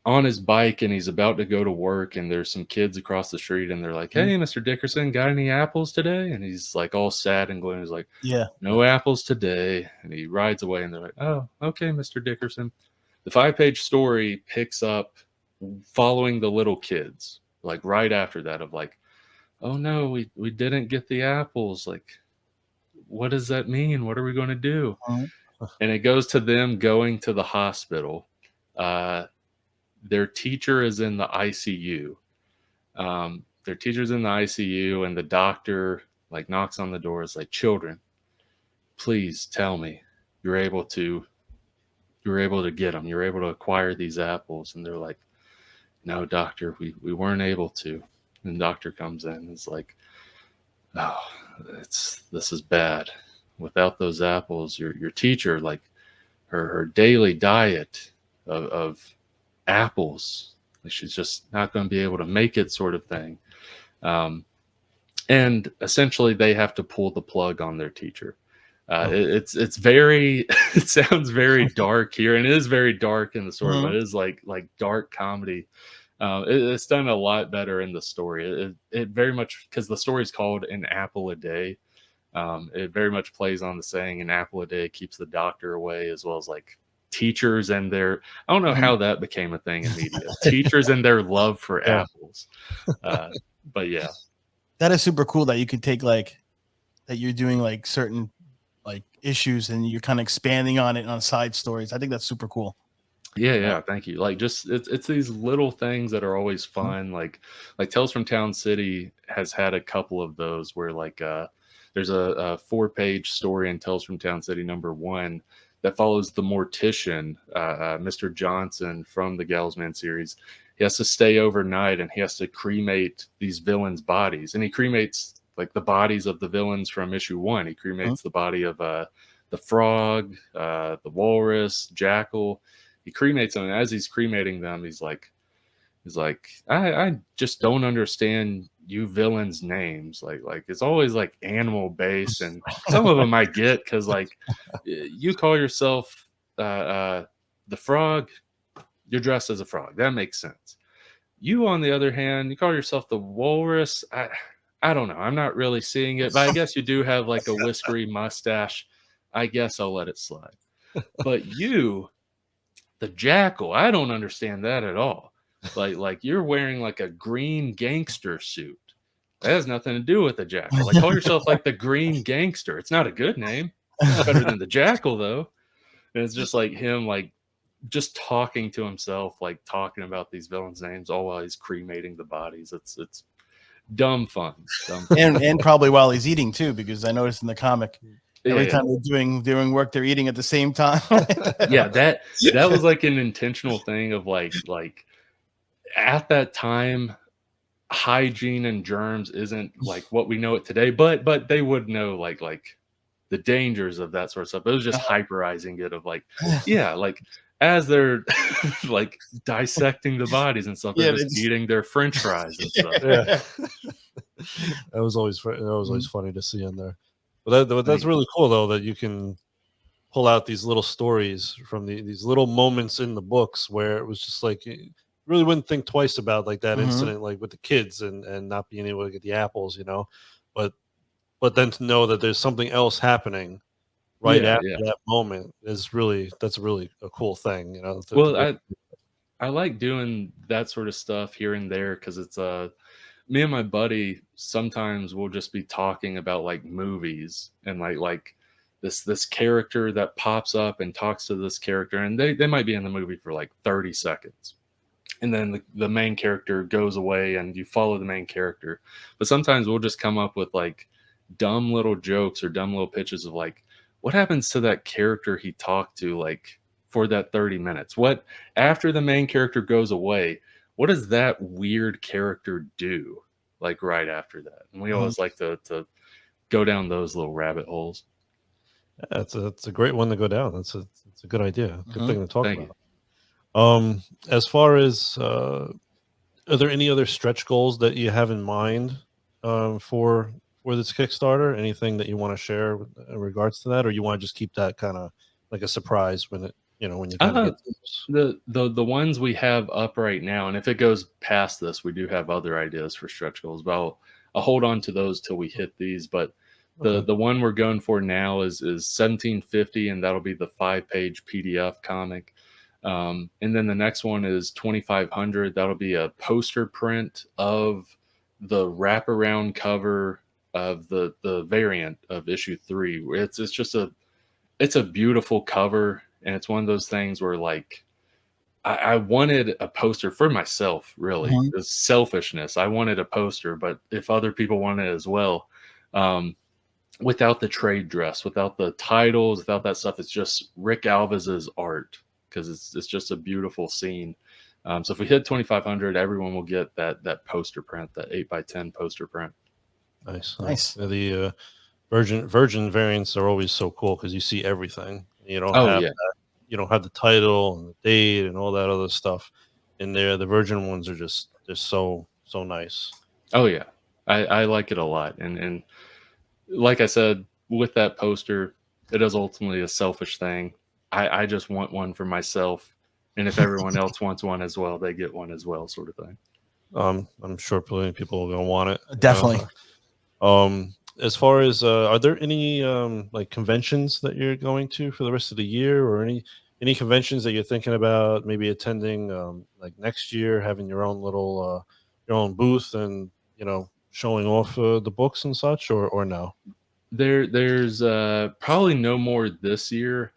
S3: on his bike and he's about to go to work, and there's some kids across the street and they're like, "Hey, Mr. Dickerson, got any apples today?" And he's like all sad and gloomy. He's like,
S2: Yeah.
S3: "No apples today." And he rides away and they're like, "Oh, okay, Mr. Dickerson." The 5-page story picks up following the little kids, like right after that, of like, "Oh no, we didn't get the apples. Like, what does that mean? What are we going to do?" And it goes to them going to the hospital. Their teacher is in the ICU. Their teacher's in the ICU, and the doctor like knocks on the door. It's like, "Children, please tell me you're able to get them. You're able to acquire these apples." And they're like, "No, doctor, we weren't able to." And the doctor comes in and is like, "Oh, this is bad. Without those apples, your teacher, like her daily diet of apples, like she's just not going to be able to make it," sort of thing. And essentially they have to pull the plug on their teacher. It's very it sounds very dark here, and it is very dark in the story, but it is like dark comedy. It's done a lot better in the story. It very much, because the story is called An Apple a Day. It very much plays on the saying, "An apple a day keeps the doctor away," as well as like teachers and their, I don't know how that became a thing in media. Teachers and their love for apples. But yeah,
S2: That is super cool that you could take like that you're doing like certain like issues and you're kind of expanding on it on side stories. I think that's super cool.
S3: yeah, thank you. Like, just it's these little things that are always fun. Like Tales from Town City has had a couple of those where like there's a 4-page story in Tales from Town City #1 that follows the mortician, Mr. Johnson from the Gallows Man series. He has to stay overnight and he has to cremate these villains' bodies. And he cremates like the bodies of the villains from issue 1. He cremates the body of the frog, the walrus, jackal. He cremates them. And as he's cremating them, he's like, I just don't understand you villains' names. Like it's always like animal based, and some of them I get, because like you call yourself the frog, you're dressed as a frog. That makes sense. You, on the other hand, you call yourself the walrus. I don't know. I'm not really seeing it, but I guess you do have like a whiskery mustache. I guess I'll let it slide. But you, the jackal, I don't understand that at all. Like you're wearing like a green gangster suit. That has nothing to do with the jackal. Like, call yourself like the Green Gangster. It's not a good name. It's better than the Jackal, though. And it's just like him, like just talking to himself, like talking about these villains' names, all while he's cremating the bodies. It's dumb fun.
S2: And probably while he's eating too, because I noticed in the comic every time they're doing work, they're eating at the same time.
S3: Yeah, that was like an intentional thing of like at that time, hygiene and germs isn't like what we know it today, but they would know like the dangers of that sort of stuff. It was just hyperizing it of like, yeah, like as they're like dissecting the bodies and stuff, they're just eating their French fries and stuff.
S1: Yeah. That was always funny to see in there. But that's really cool though, that you can pull out these little stories from these little moments in the books where it was just like, you really wouldn't think twice about like that incident, like with the kids and not being able to get the apples, you know. But but then to know that there's something else happening right
S3: Yeah,
S1: after
S3: yeah.
S1: that moment is that's really a cool thing, you know. To
S3: Well,
S1: get,
S3: I like doing that sort of stuff here and there because it's me and my buddy sometimes we'll just be talking about like movies and like this character that pops up and talks to this character, and they might be in the movie for like 30 seconds, and then the main character goes away and you follow the main character. But sometimes we'll just come up with like dumb little jokes or dumb little pitches of like, what happens to that character he talked to like for that 30 minutes? What after the main character goes away, what does that weird character do like right after that? And we
S2: Mhm.
S3: always like to go down those little rabbit holes.
S1: that's a great one to go down. It's a good idea. Good
S2: Mhm.
S1: thing to talk
S3: Thank you.
S1: about. As far as are there any other stretch goals that you have in mind for this Kickstarter? Anything that you want to share in regards to that, or you want to just keep that kind of like a surprise when it, you know, when you kind of
S3: Uh,
S1: get to this?
S3: the ones we have up right now, and if it goes past this, we do have other ideas for stretch goals. But I'll hold on to those till we hit these. But
S1: Okay.
S3: the one we're going for now is 1750, and that'll be the 5-page PDF comic. And then the next one is 2500. That'll be a poster print of the wraparound cover of the variant of issue 3. It's just it's a beautiful cover, and it's one of those things where like I wanted a poster for myself, really.
S2: Mhm.
S3: It's selfishness. I wanted a poster, but if other people want it as well, um, without the trade dress, without the titles, without that stuff, it's just Rick Alves's art because it's just a beautiful scene. So if we hit 2500, everyone will get that poster print, that 8x10 poster print.
S1: Nice, nice.
S2: Nice.
S1: The virgin variants are always so cool because you see everything.
S3: Oh yeah,
S1: You don't have the title and the date and all that other stuff in there. The virgin ones are just so nice.
S3: oh yeah. I like it a lot, and like I said, with that poster, it is ultimately a selfish thing. I just want one for myself, and if everyone else wants one as well, they get one as well, sort of thing.
S1: I'm sure plenty of people are gonna want it.
S2: Definitely.
S1: As far as are there any like conventions that you're going to for the rest of the year, or any conventions that you're thinking about maybe attending like next year, having your own booth and showing off the books and such, or no?
S3: There's probably no more this year.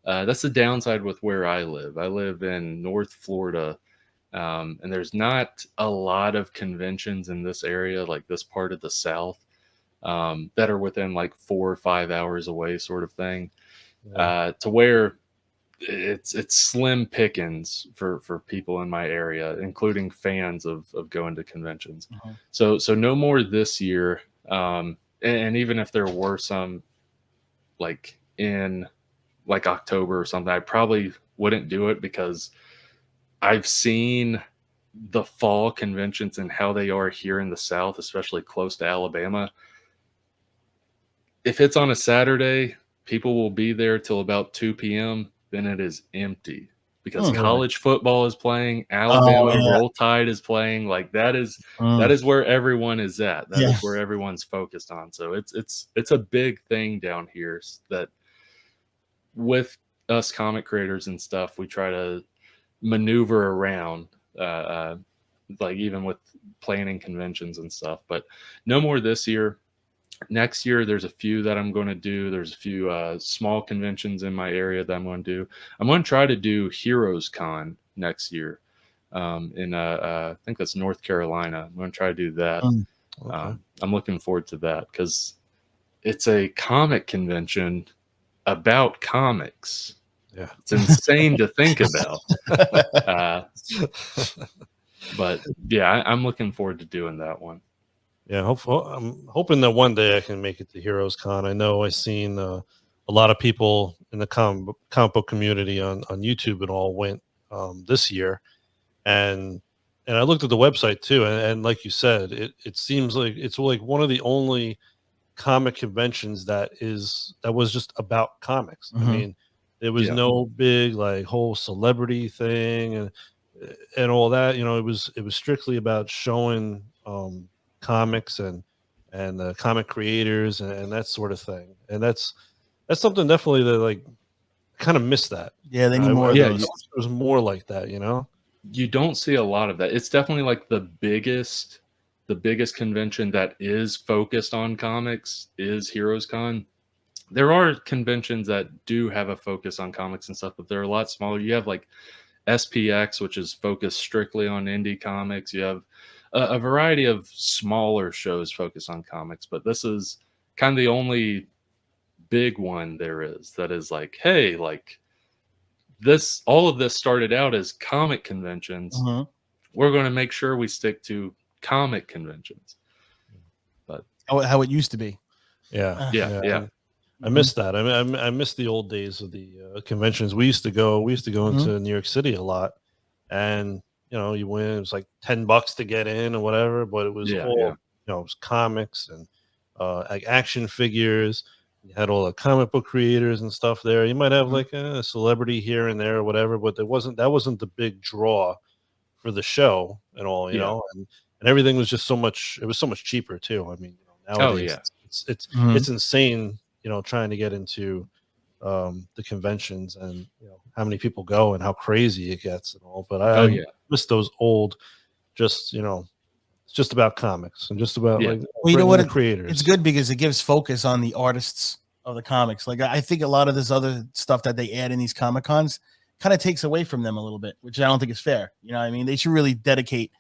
S3: That's the downside with where I live. I live in North Florida, and there's not a lot of conventions in this area, like this part of the South, that are within like 4 or 5 hours away, sort of thing.
S1: Yeah.
S3: To where it's slim pickings for people in my area, including fans of going to conventions.
S2: Mhm.
S3: So no more this year. And even if there were some like in like October or something, I probably wouldn't do it because I've seen the fall conventions and how they are here in the South, especially close to Alabama. If it's on a Saturday, people will be there till about 2 p.m. Then it is empty because
S2: Hmm.
S1: Really?
S3: college football is playing,
S2: Oh
S3: Alabama
S2: yeah.
S3: Roll Tide is playing. Like that
S2: Mm.
S3: is where everyone is at. That
S2: Yeah.
S3: is where everyone's focused on. So it's a big thing down here that with us comic creators and stuff, we try to maneuver around, like even with planning conventions and stuff. But no more this year. Next year, there's a few that I'm going to do. There's a few small conventions in my area that I'm going to do. I'm going to try to do Heroes Con next year in I think that's North Carolina. I'm going to try to do that.
S2: Mm.
S1: Okay.
S3: I'm looking forward to that because it's a comic convention about comics.
S1: Yeah.
S3: It's insane to think about. But yeah, I'm looking forward to doing that one.
S1: Yeah, I'm hoping that one day I can make it to Heroes Con. I know I've seen a lot of people in the comic book community on YouTube and all went this year, and I looked at the website too, and like you said, it seems like it's like one of the only comic conventions that was just about comics. I
S2: Mhm.
S1: mean, there was
S3: Yeah.
S1: no big like whole celebrity thing and all that. It was strictly about showing comics and and comic creators and that sort of thing. And that's something definitely that like kind of missed that.
S2: Yeah, they need more
S1: I
S2: of
S3: yeah,
S2: those.
S1: wish it was more like that, you know?
S3: you don't see a lot of that. It's definitely like the biggest convention that is focused on comics is Heroes Con. There are conventions that do have a focus on comics and stuff, but they're a lot smaller. You have like SPX, which is focused strictly on indie comics. You have a variety of smaller shows focused on comics, but this is kind of the only big one there is that is like, hey, like this, all of this started out as comic conventions.
S2: Mhm.
S3: We're going to make sure we stick to comic conventions. But
S2: How it used to be.
S1: Yeah.
S3: yeah.
S1: I miss that. I mean, I miss the old days of the conventions. We used to go into New York City a lot, and you know, you win. It was like $10 to get in or whatever, but it was all
S3: Yeah.
S1: you know, it was comics and like action figures. You had all the comic book creators and stuff there. You might have like a celebrity here and there or whatever, but that wasn't the big draw for the show and all, you
S3: Yeah.
S1: know, and everything was just so much. It was so much cheaper too. I mean, you know,
S3: Oh,
S1: nowadays
S3: yeah.
S1: it's insane, you know, trying to get into the conventions and you know how many people go and how crazy it gets and all. But
S3: Oh,
S1: I
S3: yeah.
S1: miss those old, just you know, it's just about comics and just about
S3: Yeah.
S1: like
S2: Well, you know
S1: bringing
S2: what?
S1: the creators.
S2: It's good because it gives focus on the artists of the comics. Like I think a lot of this other stuff that they add in these Comic Cons kind of takes away from them a little bit, which I don't think is fair. You know what I mean? They should really dedicate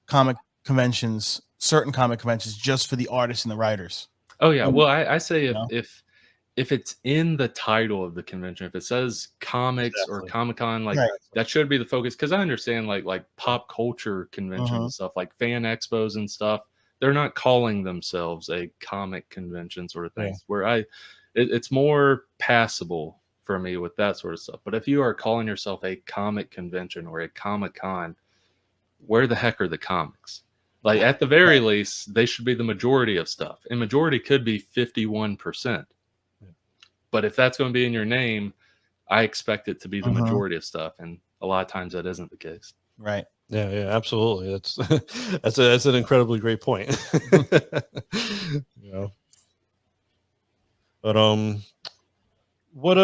S2: comic conventions, certain comic conventions, just for the artists and the writers.
S3: Oh, yeah.
S2: And,
S3: Well, I say
S2: you know?
S3: if it's in the title of the convention, if it says comics or
S1: Exactly.
S3: Comic-Con, like
S2: Right.
S3: that should be the focus. Because I understand like pop culture conventions and stuff, like fan expos and stuff. They're not calling themselves a comic convention sort of
S1: Yeah.
S3: things. Where it's more passable for me with that sort of stuff. But if you are calling yourself a comic convention or a Comic-Con, where the heck are the comics? Like at the very least, they should be the majority of stuff. And majority could be 51%. But if that's going to be in your name, I expect it to be the majority of stuff, and a lot of times that isn't the case.
S2: Right.
S1: Yeah, absolutely. That's that's an incredibly great point. You know, but what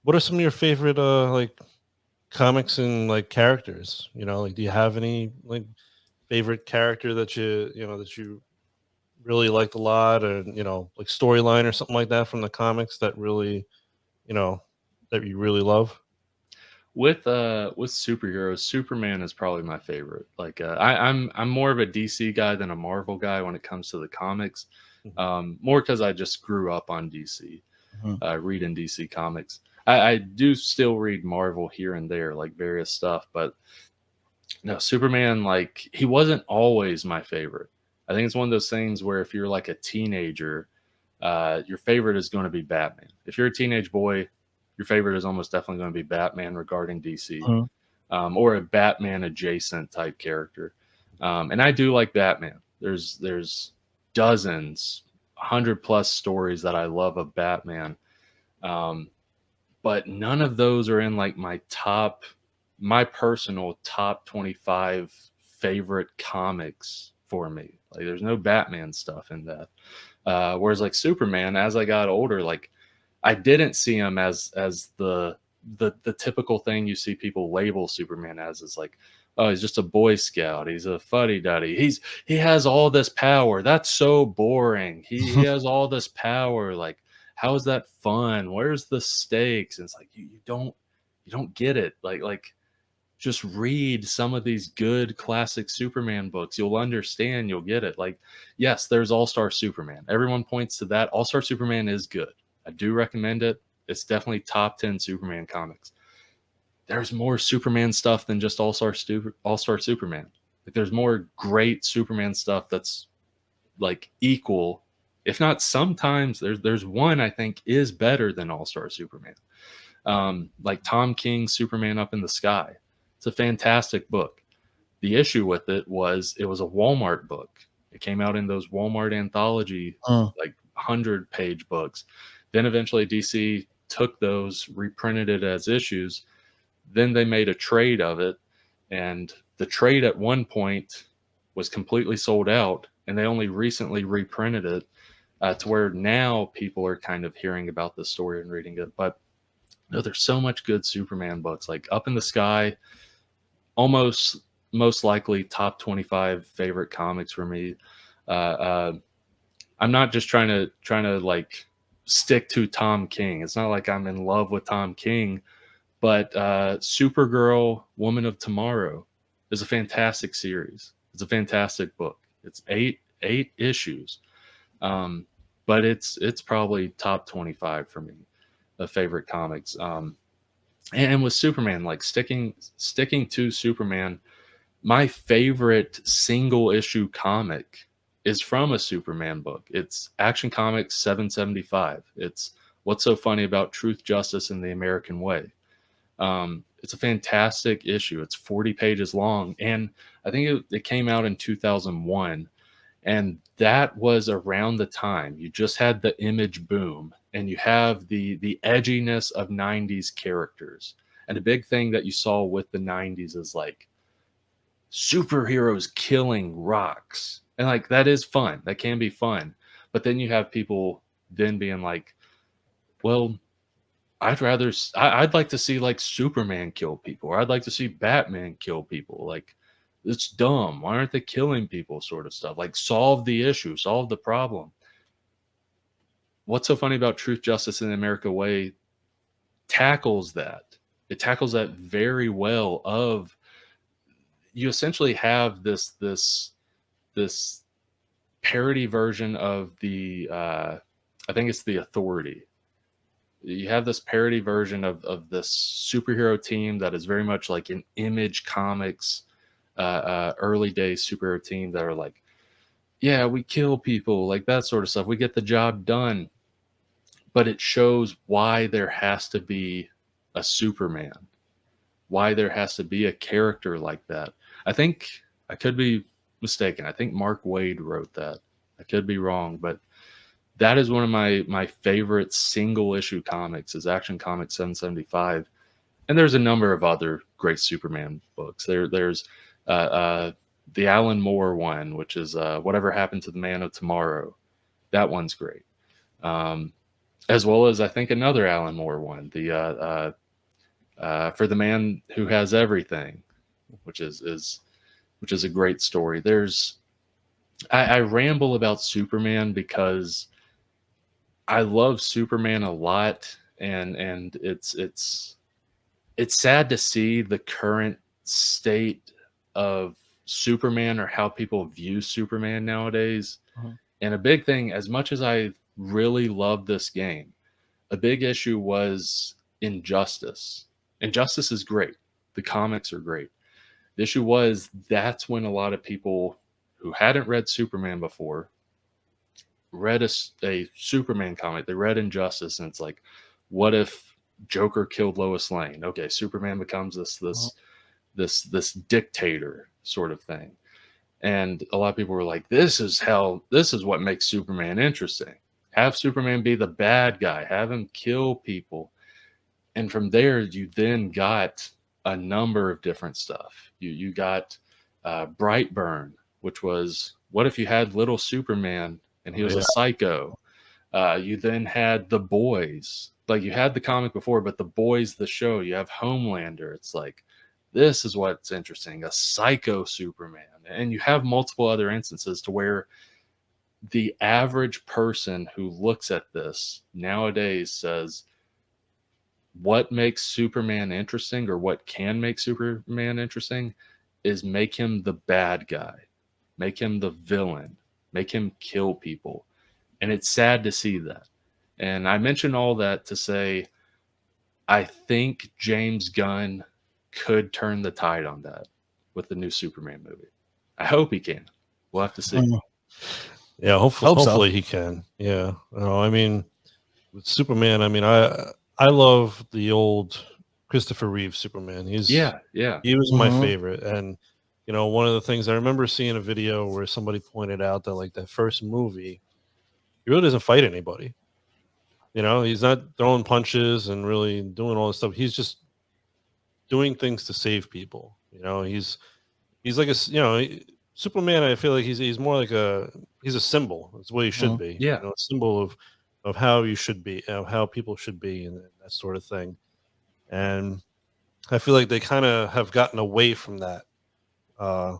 S1: what are some of your favorite like comics and like characters? You know, like do you have any like favorite character that you know that you really liked a lot, or you know, like storyline or something like that from the comics that really, you know, that you really love?
S3: With superheroes, Superman is probably my favorite. Like I'm more of a DC guy than a Marvel guy when it comes to the comics. More because I just grew up on DC, reading DC comics. I do still read Marvel here and there, like various stuff, but no, Superman, like he wasn't always my favorite. I think it's one of those things where if you're like a teenager, your favorite is going to be Batman. If you're a teenage boy, your favorite is almost definitely going to be Batman regarding DC, or a Batman adjacent type character. And I do like Batman. There's dozens, 100+ stories that I love of Batman. But none of those are in like my personal top 25 favorite comics for me. Like there's no Batman stuff in that. Whereas like Superman, as I got older, like I didn't see him as the typical thing you see people label Superman as, is like, oh, he's just a Boy Scout, he's a fuddy-duddy, he has all this power. That's so boring. He has all this power. Like, how is that fun? Where's the stakes? And it's like you don't get it. Like just read some of these good classic Superman books. You'll understand, you'll get it. Like, yes, there's All-Star Superman. Everyone points to that. All-Star Superman is good. I do recommend it. It's definitely top 10 Superman comics. There's more Superman stuff than just All-Star Superman. Like there's more great Superman stuff that's like equal, if not sometimes there's one I think is better than All-Star Superman. Like Tom King's Superman Up in the Sky. It's a fantastic book. The issue with it was a Walmart book. It came out in those Walmart anthology, like 100-page books. Then eventually DC took those, reprinted it as issues. Then they made a trade of it. And the trade at one point was completely sold out. and they only recently reprinted it to where now people are kind of hearing about this story and reading it. But no, there's so much good Superman books, like Up in the Sky, almost most likely top 25 favorite comics for me. I'm not just trying to like stick to Tom King. It's not like I'm in love with Tom King, but Supergirl, Woman of Tomorrow is a fantastic series. It's a fantastic book. It's eight issues, but it's probably top 25 for me of favorite comics. And with Superman, like sticking to Superman, my favorite single issue comic is from a Superman book. It's Action Comics 775. It's What's So Funny About Truth, Justice, and the American Way. It's a fantastic issue. It's 40 pages long, and I think it came out in 2001. And that was around the time you just had the Image boom, and you have the edginess of 90s characters. And a big thing that you saw with the 90s is like superheroes killing rocks. And like that is fun. That can be fun. But then you have people then being like, well, I'd like to see like Superman kill people, or I'd like to see Batman kill people. Like, it's dumb. Why aren't they killing people? Sort of stuff. Like, solve the issue, solve the problem. What's So Funny About Truth, Justice, and the American Way tackles that. It tackles that very well. Of you essentially have this parody version of the I think it's the Authority. You have this parody version of this superhero team that is very much like an Image Comics early days superhero team that are like, yeah, we kill people, like that sort of stuff. We get the job done. But it shows why there has to be a Superman, why there has to be a character like that. I think I could be mistaken. I think Mark Waid wrote that. I could be wrong, but that is one of my favorite single issue comics is Action Comics 775. And there's a number of other great Superman books. There's the Alan Moore one, which is Whatever Happened to the Man of Tomorrow. That one's great. As well as I think another Alan Moore one, the For the Man Who Has Everything, which is a great story. I ramble about Superman because I love Superman a lot, and it's sad to see the current state of Superman, or how people view Superman nowadays. And a big thing, as much as I really love this game, a big issue was Injustice. Injustice is great. The comics are great. The issue was that's when a lot of people who hadn't read Superman before read a Superman comic. They read Injustice, and it's like, what if Joker killed Lois Lane? Okay, Superman becomes this dictator sort of thing. And a lot of people were like, this is what makes Superman interesting. Have Superman be the bad guy, have him kill people. And from there, you then got a number of different stuff. You got Brightburn, which was, what if you had little Superman and he was a psycho? You then had The Boys. Like, you had the comic before, but The Boys, the show, you have Homelander. It's like, this is what's interesting, a psycho Superman. And you have multiple other instances to where the average person who looks at this nowadays says, what makes Superman interesting, or what can make Superman interesting, is make him the bad guy, make him the villain, make him kill people. And it's sad to see that. And I mention all that to say, I think James Gunn could turn the tide on that with the new Superman movie. I hope he can. We'll have to see.
S1: Yeah, hopefully he can. Yeah. I mean, with Superman, I mean, I love the old Christopher Reeve Superman. He was my favorite. And one of the things I remember seeing a video where somebody pointed out that, like, that first movie, he really doesn't fight anybody. He's not throwing punches and really doing all this stuff. He's just doing things to save people. He's like Superman, I feel like he's more like he's a symbol. It's what he should be.
S3: Yeah.
S1: You know, a symbol of how you should be, of how people should be, and that sort of thing. And I feel like they kind of have gotten away from that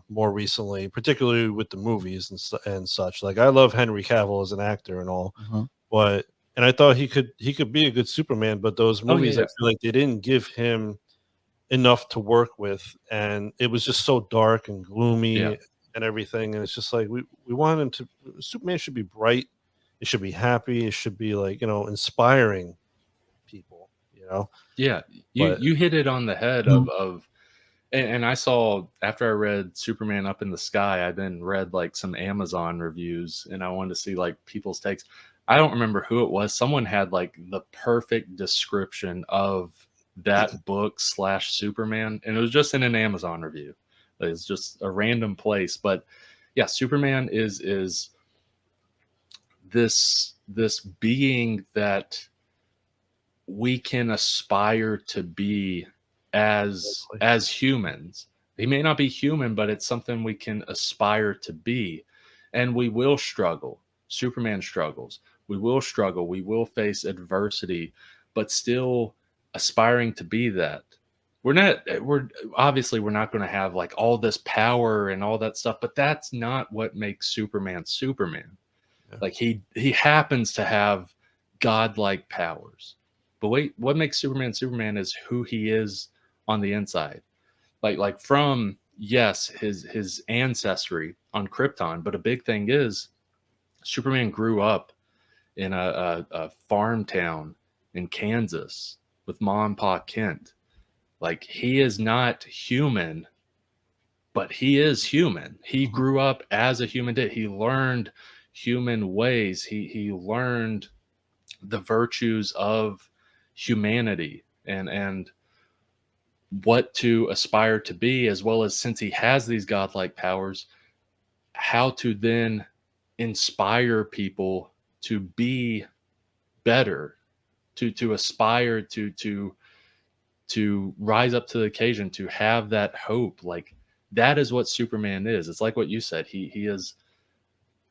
S1: more recently, particularly with the movies and such. Like I love Henry Cavill as an actor and all,
S2: Mhm.
S1: but and I thought he could be a good Superman, but those
S3: Oh,
S1: movies I
S3: yeah.
S1: feel like they didn't give him enough to work with, and it was just so dark and
S3: Yeah.
S1: gloomy and everything. And it's just like we want him to Superman should be bright, it should be happy, it should be like, you know, inspiring people, you know.
S3: Yeah.
S1: But
S3: You hit it on the head
S2: Mhm.
S3: of and I saw after I read Superman Up in the Sky, I then read like some Amazon reviews and I wanted to see like people's takes. I don't remember who it was. Someone had like the perfect description of that book slash Superman, and it was just in an Amazon review. It's just a random place, but yeah, Superman is this being that we can aspire to be
S1: exactly.
S3: as humans. He may not be human, but it's something we can aspire to be. And we will struggle. Superman struggles. We will struggle. We will face adversity, but still aspiring to be that. We're obviously we're not going to have like all this power and all that stuff, but that's not what makes Superman Superman.
S1: Yeah.
S3: Like he happens to have godlike powers. But wait, what makes Superman Superman is who he is on the inside. Like from yes, his ancestry on Krypton, but a big thing is Superman grew up in a farm town in Kansas with Ma and Pa Kent. Like he is not human, but he is human. He
S2: Mhm.
S3: grew up as a human. He learned human ways. He learned the virtues of humanity and what to aspire to be, as well as since he has these godlike powers, how to then inspire people to be better, to aspire to rise up to the occasion, to have that hope. Like that is what Superman is. It's like what you said. He is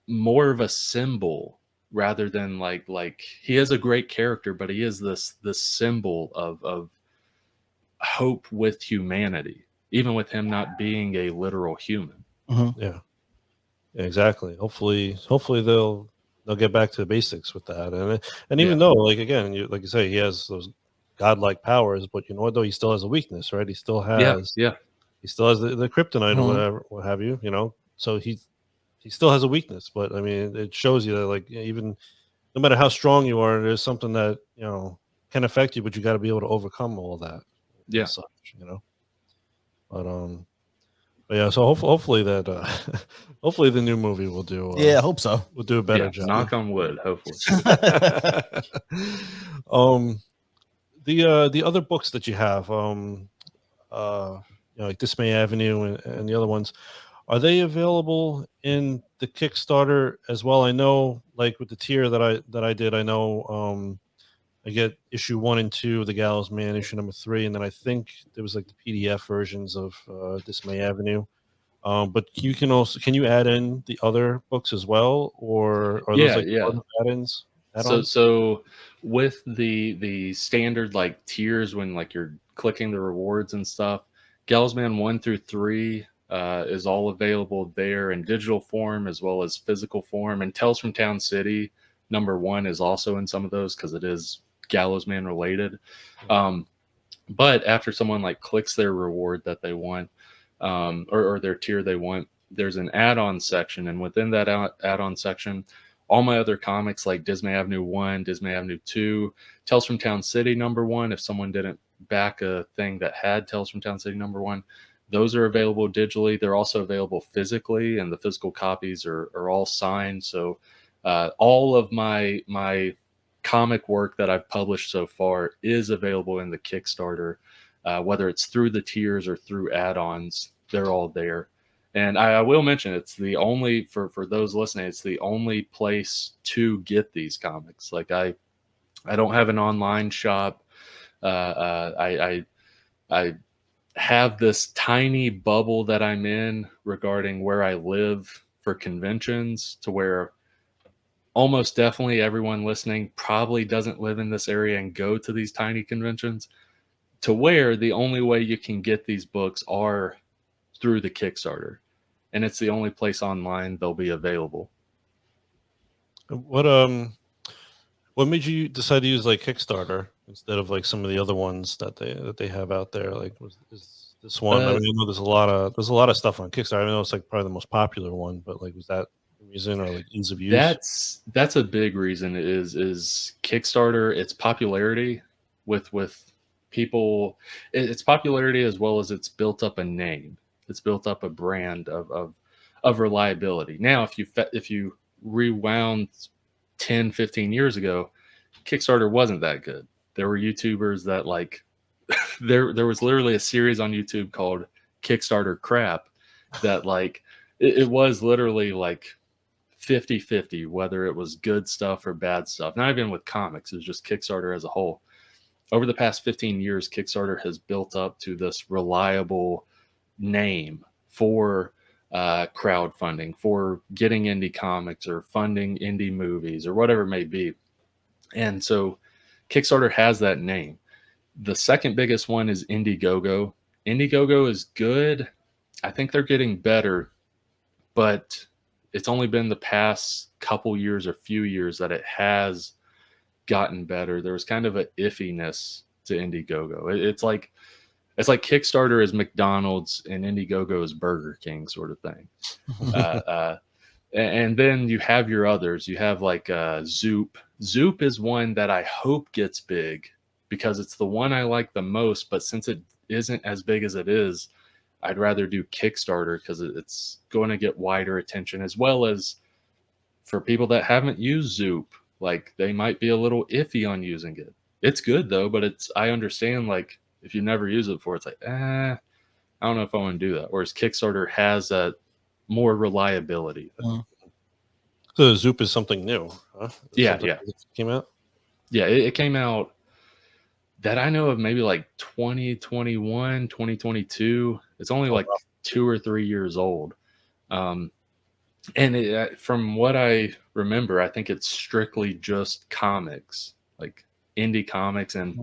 S3: more of a symbol rather than like he is a great character, but he is this symbol of hope with humanity, even with him not being a literal human.
S2: Mhm.
S1: Yeah, exactly. Hopefully they'll get back to the basics with that. And
S3: Yeah.
S1: even though, like again, like you say, he has those godlike powers, but you know what though, he still has a weakness, right?
S3: Yeah. Yeah.
S1: He still has the kryptonite or
S2: Mhm.
S1: whatever, what have you, you know. So he still has a weakness, but I mean, it shows you that like even no matter how strong you are, there's something that, you know, can affect you, but you got to be able to overcome all that and
S3: Yeah.
S1: such, you know. But but yeah, so hopefully that hopefully the new movie
S2: Yeah, I hope so.
S1: will do a better
S3: Yeah.
S1: job.
S3: Knock on wood, hopefully.
S1: um the other books that you have, you know, like Dismay Avenue and the other ones, are they available in the Kickstarter as well? I know, like with the tier that I did, I know I get issue 1 and 2 of the Gallows Man, issue number 3, and then I think there was like the PDF versions of Dismay Avenue. But can you add in the other books as well, or are those
S3: Yeah.
S1: like
S3: Yeah.
S1: part of add-ins?
S3: So
S1: Add-ons?
S3: so with the standard like tiers when like you're clicking the rewards and stuff, Gallows Man 1 through 3 is all available there in digital form as well as physical form. And Tales from Town City number 1 is also in some of those because it is Gallows Man related. Um, but after someone like clicks their reward that they want, or their tier they want, there's an add-on section, and within that add-on section, all my other comics like Dismay Avenue 1, Dismay Avenue 2, Tales from Town City number 1, if someone didn't back a thing that had Tales from Town City number 1, those are available digitally. They're also available physically, and the physical copies are all signed. So all of my comic work that I've published so far is available in the Kickstarter, whether it's through the tiers or through add-ons. They're all there. And I will mention it's the only for those listening, it's the only place to get these comics. Like I don't have an online shop. I have this tiny bubble that I'm in regarding where I live for conventions, to where almost definitely everyone listening probably doesn't live in this area and go to these tiny conventions, to where the only way you can get these books are through the Kickstarter, and it's the only place online they'll be available.
S1: What made you decide to use like Kickstarter instead of like some of the other ones that they have out there? Like, is this one? I mean, I know there's a lot of stuff on Kickstarter. I know it's like probably the most popular one, but like, was that the reason, or like ease of use?
S3: That's a big reason, is Kickstarter, its popularity with people, its popularity, as well as it's built up a name, it's built up a brand of reliability. Now, if you rewound 10, 15 years ago, Kickstarter wasn't that good. There were YouTubers that like there was literally a series on YouTube called Kickstarter Crap, that like it was literally like 50-50 whether it was good stuff or bad stuff. Not even with comics, it was just Kickstarter as a whole. Over the past 15 years, Kickstarter has built up to this reliable name for crowdfunding, for getting indie comics or funding indie movies or whatever it may be. And so Kickstarter has that name. The second biggest one is Indiegogo. Indiegogo is good. I think they're getting better, but it's only been the past couple years or few years that it has gotten better. There was kind of a iffiness to Indiegogo. It's like Kickstarter is McDonald's and Indiegogo is Burger King, sort of thing. And then you have your others. You have like Zoop. Zoop is one that I hope gets big because it's the one I like the most. But since it isn't as big as it is, I'd rather do Kickstarter because it's going to get wider attention, as well as for people that haven't used Zoop. Like, they might be a little iffy on using it. It's good though, but I understand, like, if you never use it before, it's like, I don't know if I want to do that. Whereas Kickstarter has that more reliability.
S1: So Zoop is something new, huh?
S3: Yeah.
S1: That came out.
S3: Yeah, it came out that I know of maybe like 2021, 2022. It's only like 2 or 3 years old. And from what I remember, I think it's strictly just comics, like indie comics, and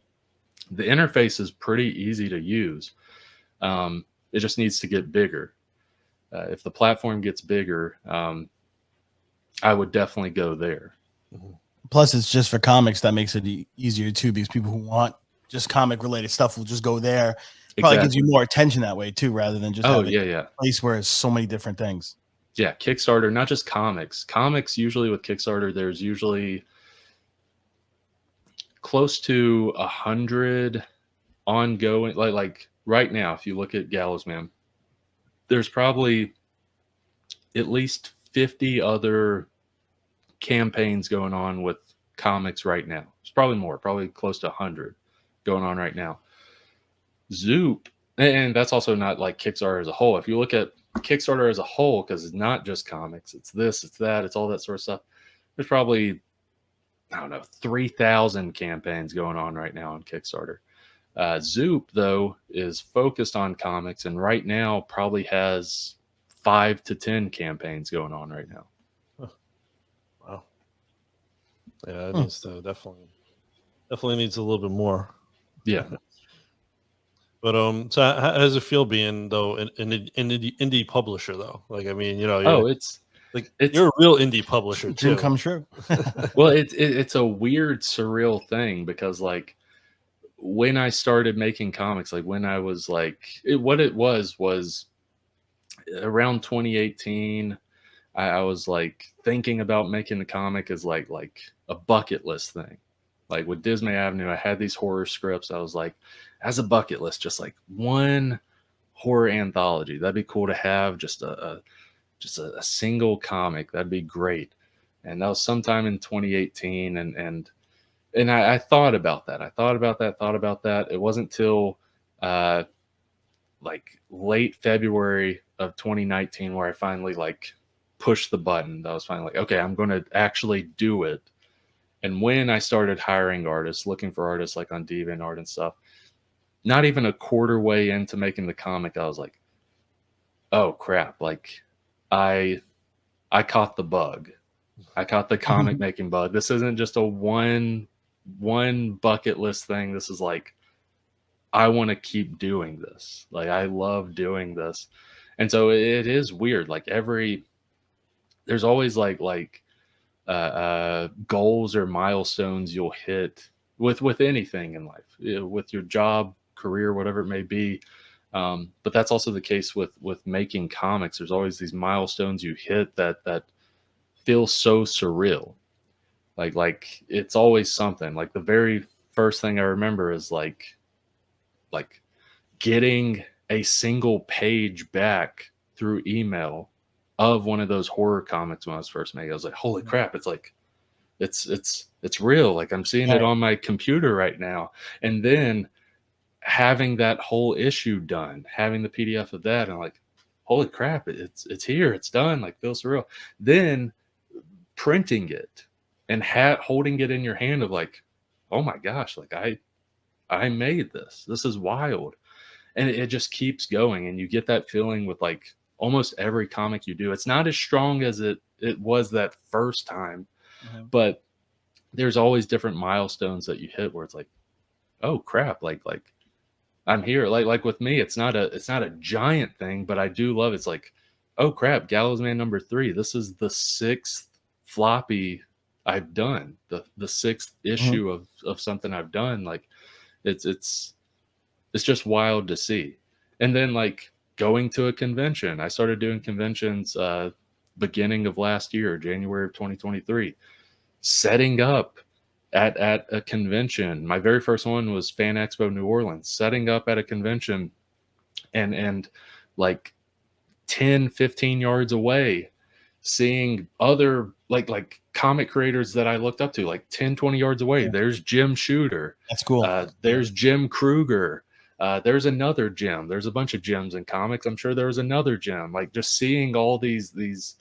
S3: the interface is pretty easy to use. It just needs to get bigger. If the platform gets bigger, I would definitely go there.
S2: Plus, it's just for comics. That makes it easier too, because people who want just comic related stuff will just go there. Probably gives you more attention that way too, rather than just having a place where it's so many different things.
S3: Yeah, Kickstarter, not just comics. Comics, usually with Kickstarter, there's usually close to 100 ongoing. Like right now, if you look at Gallows Man, there's probably at least 50 other campaigns going on with comics right now. It's probably more, probably close to 100 going on right now. Zoop, and that's also not like Kickstarter as a whole. If you look at Kickstarter as a whole, because it's not just comics, it's this, it's that, it's all that sort of stuff. There's probably, I don't know, 3,000 campaigns going on right now on Kickstarter. Zoop, though, is focused on comics, and right now probably has 5 to 10 campaigns going on right now.
S1: Wow. Yeah, it needs to definitely needs a little bit more.
S3: Yeah.
S1: But so how does it feel being though an indie publisher though? Like, I mean, you're a real indie publisher too.
S2: Dream come true.
S3: Well, it's a weird, surreal thing, because like when I started making comics, like when I was like, what it was around 2018. I was like thinking about making a comic as like a bucket list thing. Like with Dismay Avenue, I had these horror scripts. I was like, as a bucket list, just like one horror anthology. That'd be cool to have, just a single comic. That'd be great. And that was sometime in 2018. And I thought about that. Thought about that. It wasn't till like late February of 2019 where I finally like pushed the button. I was finally like, okay, I'm going to actually do it. And when I started hiring artists, looking for artists like on DeviantArt and stuff, not even a quarter way into making the comic, I was like, oh crap, like I caught the bug. I caught the comic making bug. This isn't just a one bucket list thing. This is like, I want to keep doing this. Like, I love doing this. And so it is weird. Like there's always goals or milestones you'll hit with anything in life, with your job, career, whatever it may be. But that's also the case with making comics. There's always these milestones you hit that feel so surreal. Like it's always something. Like the very first thing I remember is like getting a single page back through email of one of those horror comics when I was first making. I was like, holy crap, it's like it's real. Like I'm seeing it on my computer right now. And then having that whole issue done, having the PDF of that, and like, holy crap, it's here, it's done, like feels surreal. Then printing it and holding it in your hand of like, oh my gosh, like I made this. This is wild. And it just keeps going. And you get that feeling with like almost every comic you do. It's not as strong as it was that first time, but there's always different milestones that you hit where it's like, oh crap, like I'm here. Like with me, it's not a giant thing, but I do love it's like, oh crap, Gallows Man #3. This is the 6th floppy I've done, the 6th issue of something I've done. Like it's just wild to see. And then like going to a convention, I started doing conventions beginning of last year, January of 2023, setting up at a convention. My very first one was Fan Expo New Orleans, setting up at a convention and like 10-15 yards away, seeing other like comic creators that I looked up to, like 10-20 yards away. There's Jim Shooter.
S2: That's cool.
S3: There's Jim Kruger. There's another Jim. There's a bunch of Jims in comics. I'm sure there was another Jim. Like just seeing all these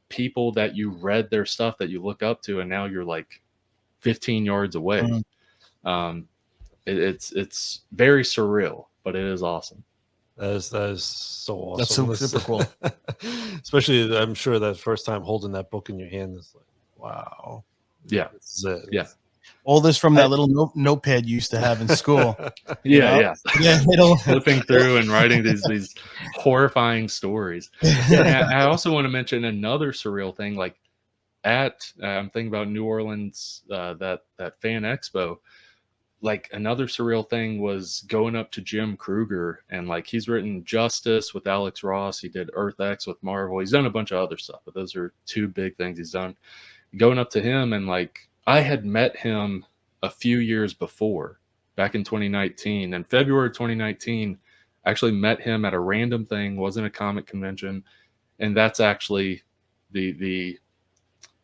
S3: people that you read their stuff that you look up to, and now you're like 15 yards away. It's very surreal, but it is awesome.
S1: That is so awesome.
S2: That's super cool.
S1: Especially, I'm sure that first time holding that book in your hand is like, wow.
S3: Yeah.
S1: This is it.
S3: Yeah.
S2: All this from that little notepad you used to have in school.
S3: Yeah.
S2: Flipping
S3: through and writing these horrifying stories. Yeah, I also want to mention another surreal thing. Like I'm thinking about New Orleans, that Fan Expo. Like another surreal thing was going up to Jim Kruger, and like he's written Justice with Alex Ross. He did Earth X with Marvel. He's done a bunch of other stuff, but those are 2 big things he's done. Going up to him, and like I had met him a few years before, back in 2019. In February 2019, I actually met him at a random thing, wasn't a comic convention, and that's actually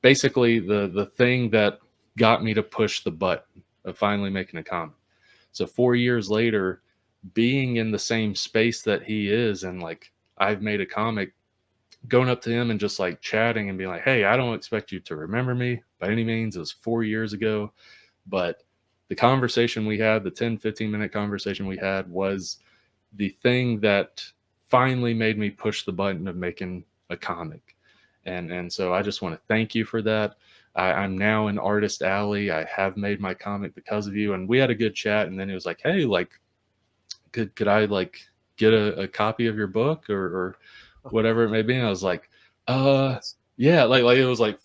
S3: basically the thing that got me to push the button of finally making a comic. So 4 years later, being in the same space that he is, and like I've made a comic, going up to him and just like chatting and being like, hey, I don't expect you to remember me by any means. It was 4 years ago, but the conversation we had, the 10-15 minute conversation we had, was the thing that finally made me push the button of making a comic. And so I just want to thank you for that. I'm now in Artist Alley. I have made my comic because of you. And we had a good chat. And then he was like, hey, like, could I like get a copy of your book or whatever it may be? And I was like, yeah, like it was like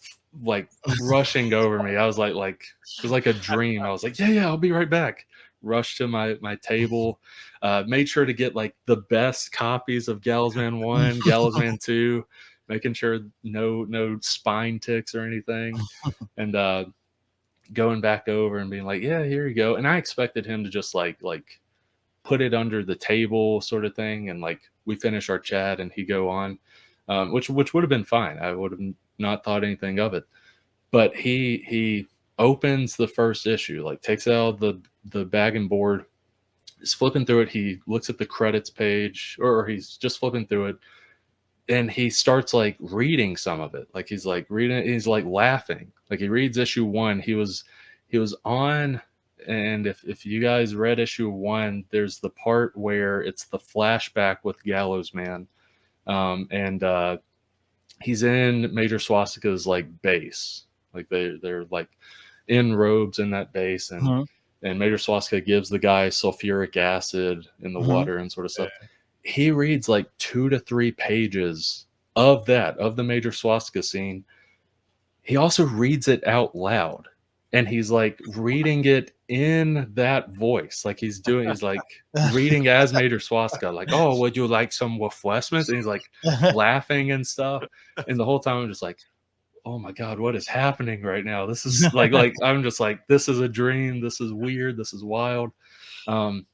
S3: rushing over me. I was like, it was like a dream. I was like, yeah, I'll be right back. Rushed to my table, made sure to get like the best copies of Gallows Man 1, Gallows Man 2, making sure no spine ticks or anything. And going back over and being like, yeah, here you go. And I expected him to just like put it under the table sort of thing. And like we finish our chat and he go on, which would have been fine. I would have not thought anything of it. But he opens the first issue, like takes out the bag and board, is flipping through it. He looks at the credits page, or he's just flipping through it. And he starts like reading some of it. Like he's like reading it. He's like laughing. Like he reads issue 1. He was on, And if you guys read issue 1, there's the part where it's the flashback with Gallows Man. And he's in Major Swastika's like base. Like they're like in robes in that base, and Major Swastika gives the guy sulfuric acid in the water and sort of stuff. He reads like 2 to 3 pages of the Major Swastika scene. He also reads it out loud, and he's like reading it in that voice. Like he's like reading as Major Swastika, like, oh, would you like some refreshments? And he's like laughing and stuff. And the whole time I'm just like, oh my God, what is happening right now? This is like I'm just like, this is a dream. This is weird. This is wild. And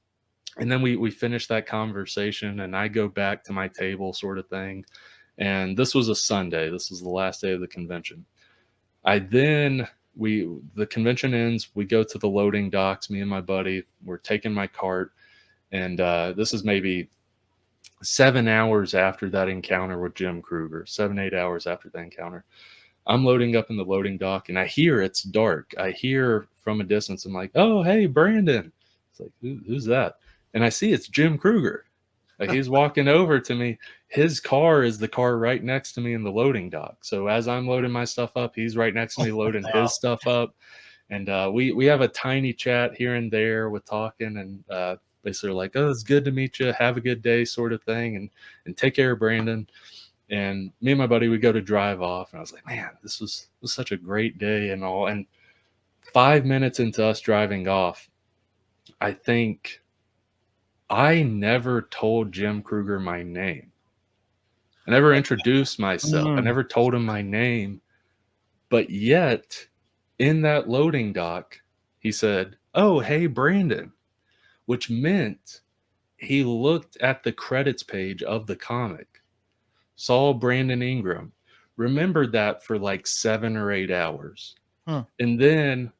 S3: then we finish that conversation, and I go back to my table sort of thing. And this was a Sunday. This was the last day of the convention. The convention ends, we go to the loading docks, me and my buddy, we're taking my cart. And this is maybe 7 hours after that encounter with Jim Kruger, 7-8 hours after that encounter. I'm loading up in the loading dock, and I hear it's dark. I hear from a distance, I'm like, oh, hey, Brandon. It's like, who's that? And I see it's Jim Kruger. Like he's walking over to me. His car is the car right next to me in the loading dock. So as I'm loading my stuff up, he's right next to me loading his stuff up. And we have a tiny chat here and there with talking, and basically like, oh, it's good to meet you. Have a good day sort of thing. And take care of Brandon. And me and my buddy, we go to drive off. And I was like, man, this was such a great day and all. And 5 minutes into us driving off, I think I never told Jim Kruger my name. I never introduced myself. I never told him my name. But yet, in that loading dock, he said, oh, hey, Brandon, which meant he looked at the credits page of the comic, saw Brandon Ingram, remembered that for like 7 or 8 hours. And then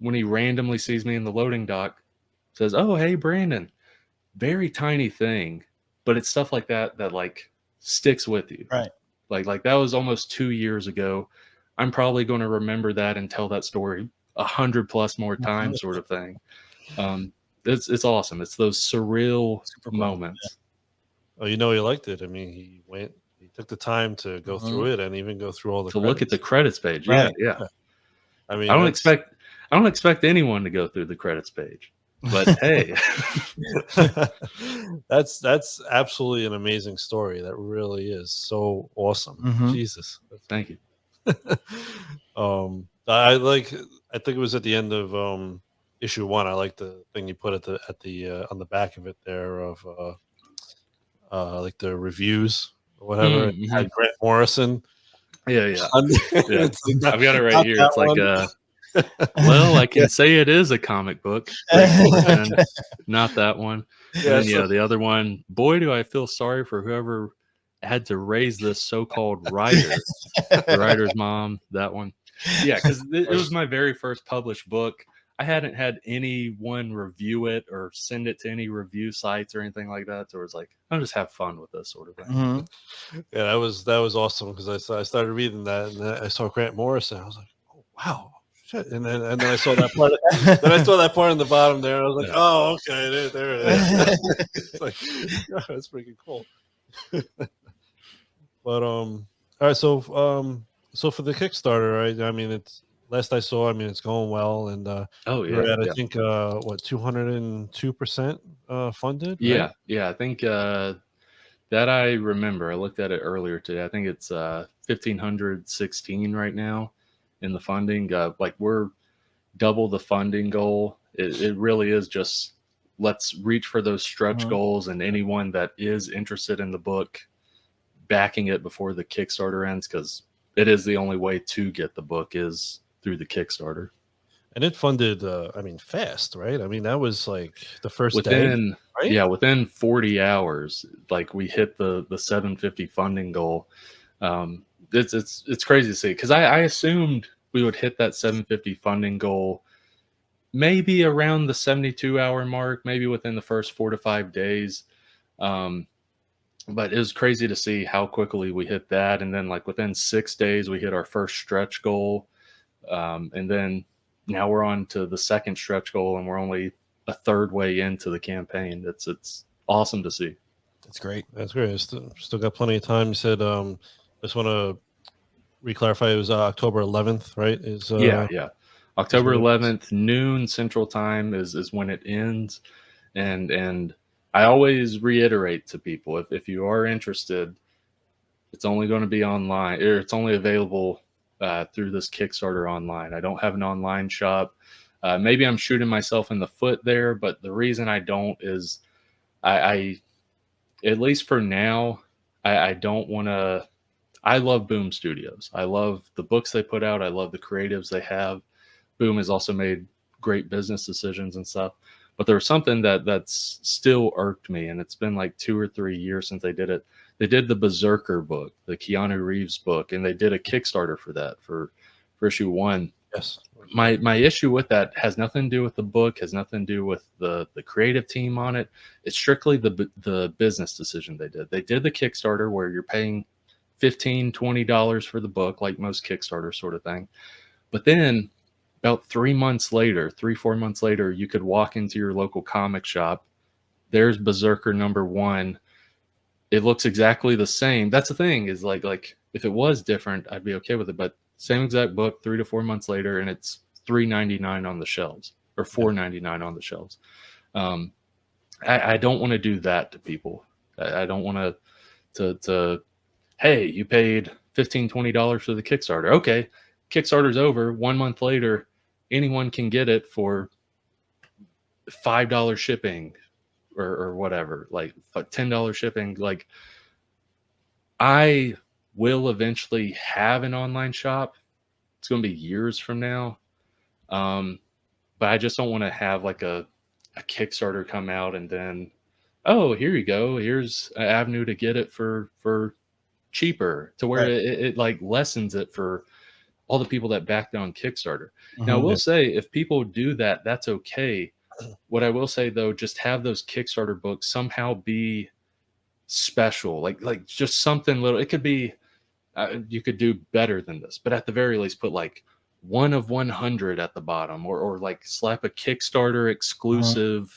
S3: when he randomly sees me in the loading dock, says, oh, hey, Brandon. Very tiny thing, but it's stuff like that like sticks with you.
S2: Right.
S3: Like that was almost 2 years ago. I'm probably going to remember that and tell that story 100+ more times, sort of thing. It's awesome. It's those surreal moments.
S1: Oh, you know, he liked it. I mean, he took the time to go through it and even go through all the
S3: look at the credits page.
S2: Right.
S3: Yeah.
S1: I mean,
S3: I don't expect anyone to go through the credits page. But hey,
S1: that's absolutely an amazing story. That really is so awesome. Jesus,
S3: thank you.
S1: I think it was at the end of issue 1. I like the thing you put at the on the back of it there of like the reviews or whatever. It had Grant Morrison.
S3: Yeah.
S1: It's like
S3: I've got it right here. It's like well, I can say it is a comic book. And not that one. And then, the other one. Boy, do I feel sorry for whoever had to raise this so-called writer. The writer's mom, that one. Yeah, because it was my very first published book. I hadn't had anyone review it or send it to any review sites or anything like that. So it was like, I'll just have fun with this sort of thing.
S1: Yeah, that was awesome because I started reading that and I saw Grant Morrison. I was like, oh, wow. Shit. And then I saw that part. Then I saw that part in the bottom there. I was like, oh, okay, there it is. It's like, that's freaking cool. But all right, so for the Kickstarter, right? I mean, last I saw, I mean, it's going well, and we're at, I think 202% funded. Right?
S3: Yeah. I think that I remember. I looked at it earlier today. I think it's 1,516 right now in the funding. Like we're double the funding goal. It really is just let's reach for those stretch goals, and anyone that is interested in the book, backing it before the Kickstarter ends, because it is the only way to get the book is through the Kickstarter.
S1: And it funded, I mean, fast, right? I mean, that was like the first day, right?
S3: Yeah, within 40 hours, like we hit the 750 funding goal. It's crazy to see, because I assumed we would hit that 750 funding goal maybe around the 72-hour mark, maybe within the first 4 to 5 days. But it was crazy to see how quickly we hit that. And then like within 6 days, we hit our first stretch goal. And then now we're on to the second stretch goal, and we're only a third way into the campaign. It's awesome to see.
S2: That's great.
S1: That's great. Still got plenty of time. You said just want to re-clarify, it was October 11th, right?
S3: Yeah. October 11th, noon Central Time is when it ends. And I always reiterate to people, if you are interested, it's only going to be online, or it's only available through this Kickstarter online. I don't have an online shop. Maybe I'm shooting myself in the foot there, but the reason I don't is I at least for now, I don't want to. I love Boom Studios. I love the books they put out. I love the creatives they have. Boom has also made great business decisions and stuff. But there was something that's still irked me, and it's been like 2 or 3 years since they did it. They did the Berserker book, the Keanu Reeves book, and they did a Kickstarter for that for issue 1.
S1: Yes.
S3: My issue with that has nothing to do with the book, has nothing to do with the creative team on it. It's strictly the business decision they did. They did the Kickstarter where you're paying $15, $20 for the book, like most Kickstarter sort of thing. But then about 3 months later, 3-4 months later, you could walk into your local comic shop. There's Berserker #1. It looks exactly the same. That's the thing, is like if it was different, I'd be okay with it. But same exact book 3 to 4 months later, and it's $3.99 on the shelves, or $4.99 on the shelves. I don't want to do that to people. I don't want to hey, you paid $15, $20 for the Kickstarter. Okay, Kickstarter's over. 1 month later, anyone can get it for $5 shipping or whatever, like $10 shipping. Like, I will eventually have an online shop. It's going to be years from now. But I just don't want to have like a Kickstarter come out and then, oh, here you go. Here's an avenue to get it for cheaper, to where it like lessens it for all the people that backed on Kickstarter. Now, I will say, if people do that, that's okay. What I will say though, just have those Kickstarter books somehow be special, like just something little. It could be, you could do better than this, but at the very least, put like 1 of 100 at the bottom, or like slap a Kickstarter exclusive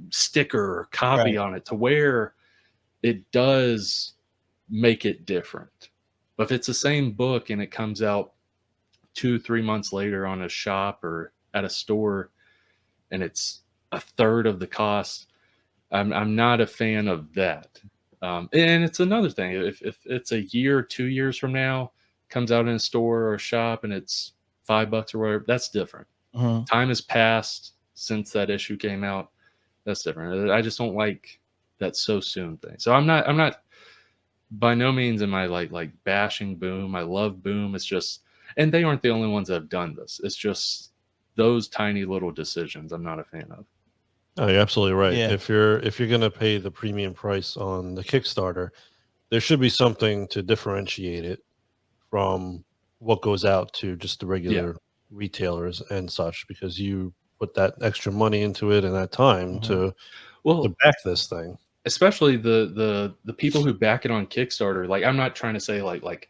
S3: sticker or copy on it, to where it does make it different. But if it's the same book and it comes out 2-3 months later on a shop or at a store, and it's a third of the cost, I'm not a fan of that. And it's another thing. If it's a year, 2 years from now, comes out in a store or a shop and it's $5 or whatever, that's different. Time has passed since that issue came out. That's different. I just don't like that so soon thing. So I'm not by no means am I like bashing Boom. I love Boom. It's just, and they aren't the only ones that have done this. It's just those tiny little decisions I'm not a fan of.
S1: Oh, you're absolutely right.
S2: Yeah.
S1: If you're gonna pay the premium price on the Kickstarter, there should be something to differentiate it from what goes out to just the regular retailers and such, because you put that extra money into it and that time to back this thing.
S3: Especially the people who back it on Kickstarter. Like, I'm not trying to say like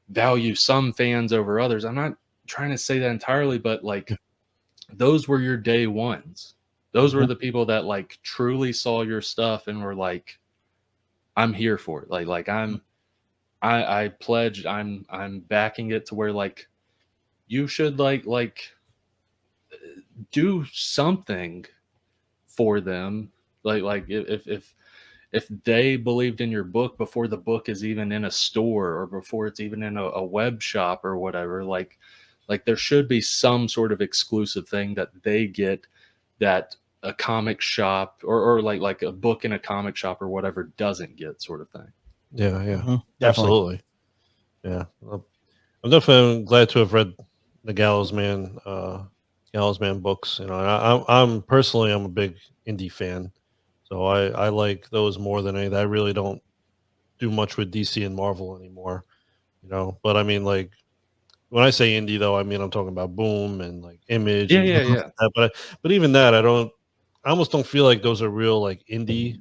S3: value some fans over others. I'm not trying to say that entirely, but like, those were your day ones. Those were the people that like truly saw your stuff and were like, I'm here for it. Like I pledged, I'm backing it, to where like, you should like do something for them. Like if they believed in your book before the book is even in a store, or before it's even in a web shop or whatever, like there should be some sort of exclusive thing that they get that a comic shop or like a book in a comic shop or whatever doesn't get, sort of thing.
S1: Yeah, absolutely. Yeah, I'm definitely glad to have read the Gallows Man books. You know, I'm personally, I'm a big indie fan, so I like those more than anything. I really don't do much with DC and Marvel anymore, you know. But I mean, like, when I say indie, though, I mean I'm talking about Boom and like Image.
S3: Yeah,
S1: and
S3: yeah,
S1: stuff like that. But even that, I almost don't feel like those are real like indie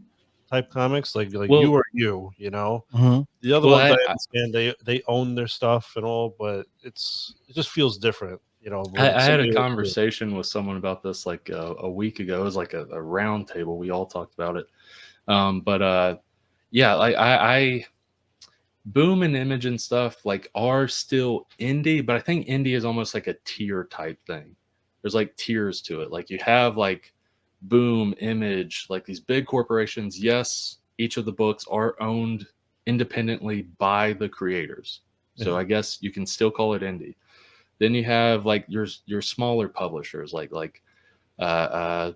S1: type comics. Like
S3: Well,
S1: you are you know. The other
S3: well,
S1: ones I understand, they own their stuff and all, but it just feels different
S3: I had a
S1: somebody
S3: conversation with someone about this like a week ago. It was like a round table. We all talked about it. Yeah, like I Boom and Image and stuff like are still indie, but I think indie is almost like a tier type thing. There's like tiers to it. Like you have like Boom, Image, like these big corporations. Yes, each of the books are owned independently by the creators. So
S1: Yeah.
S3: I guess you can still call it indie. Then you have like your smaller publishers like uh,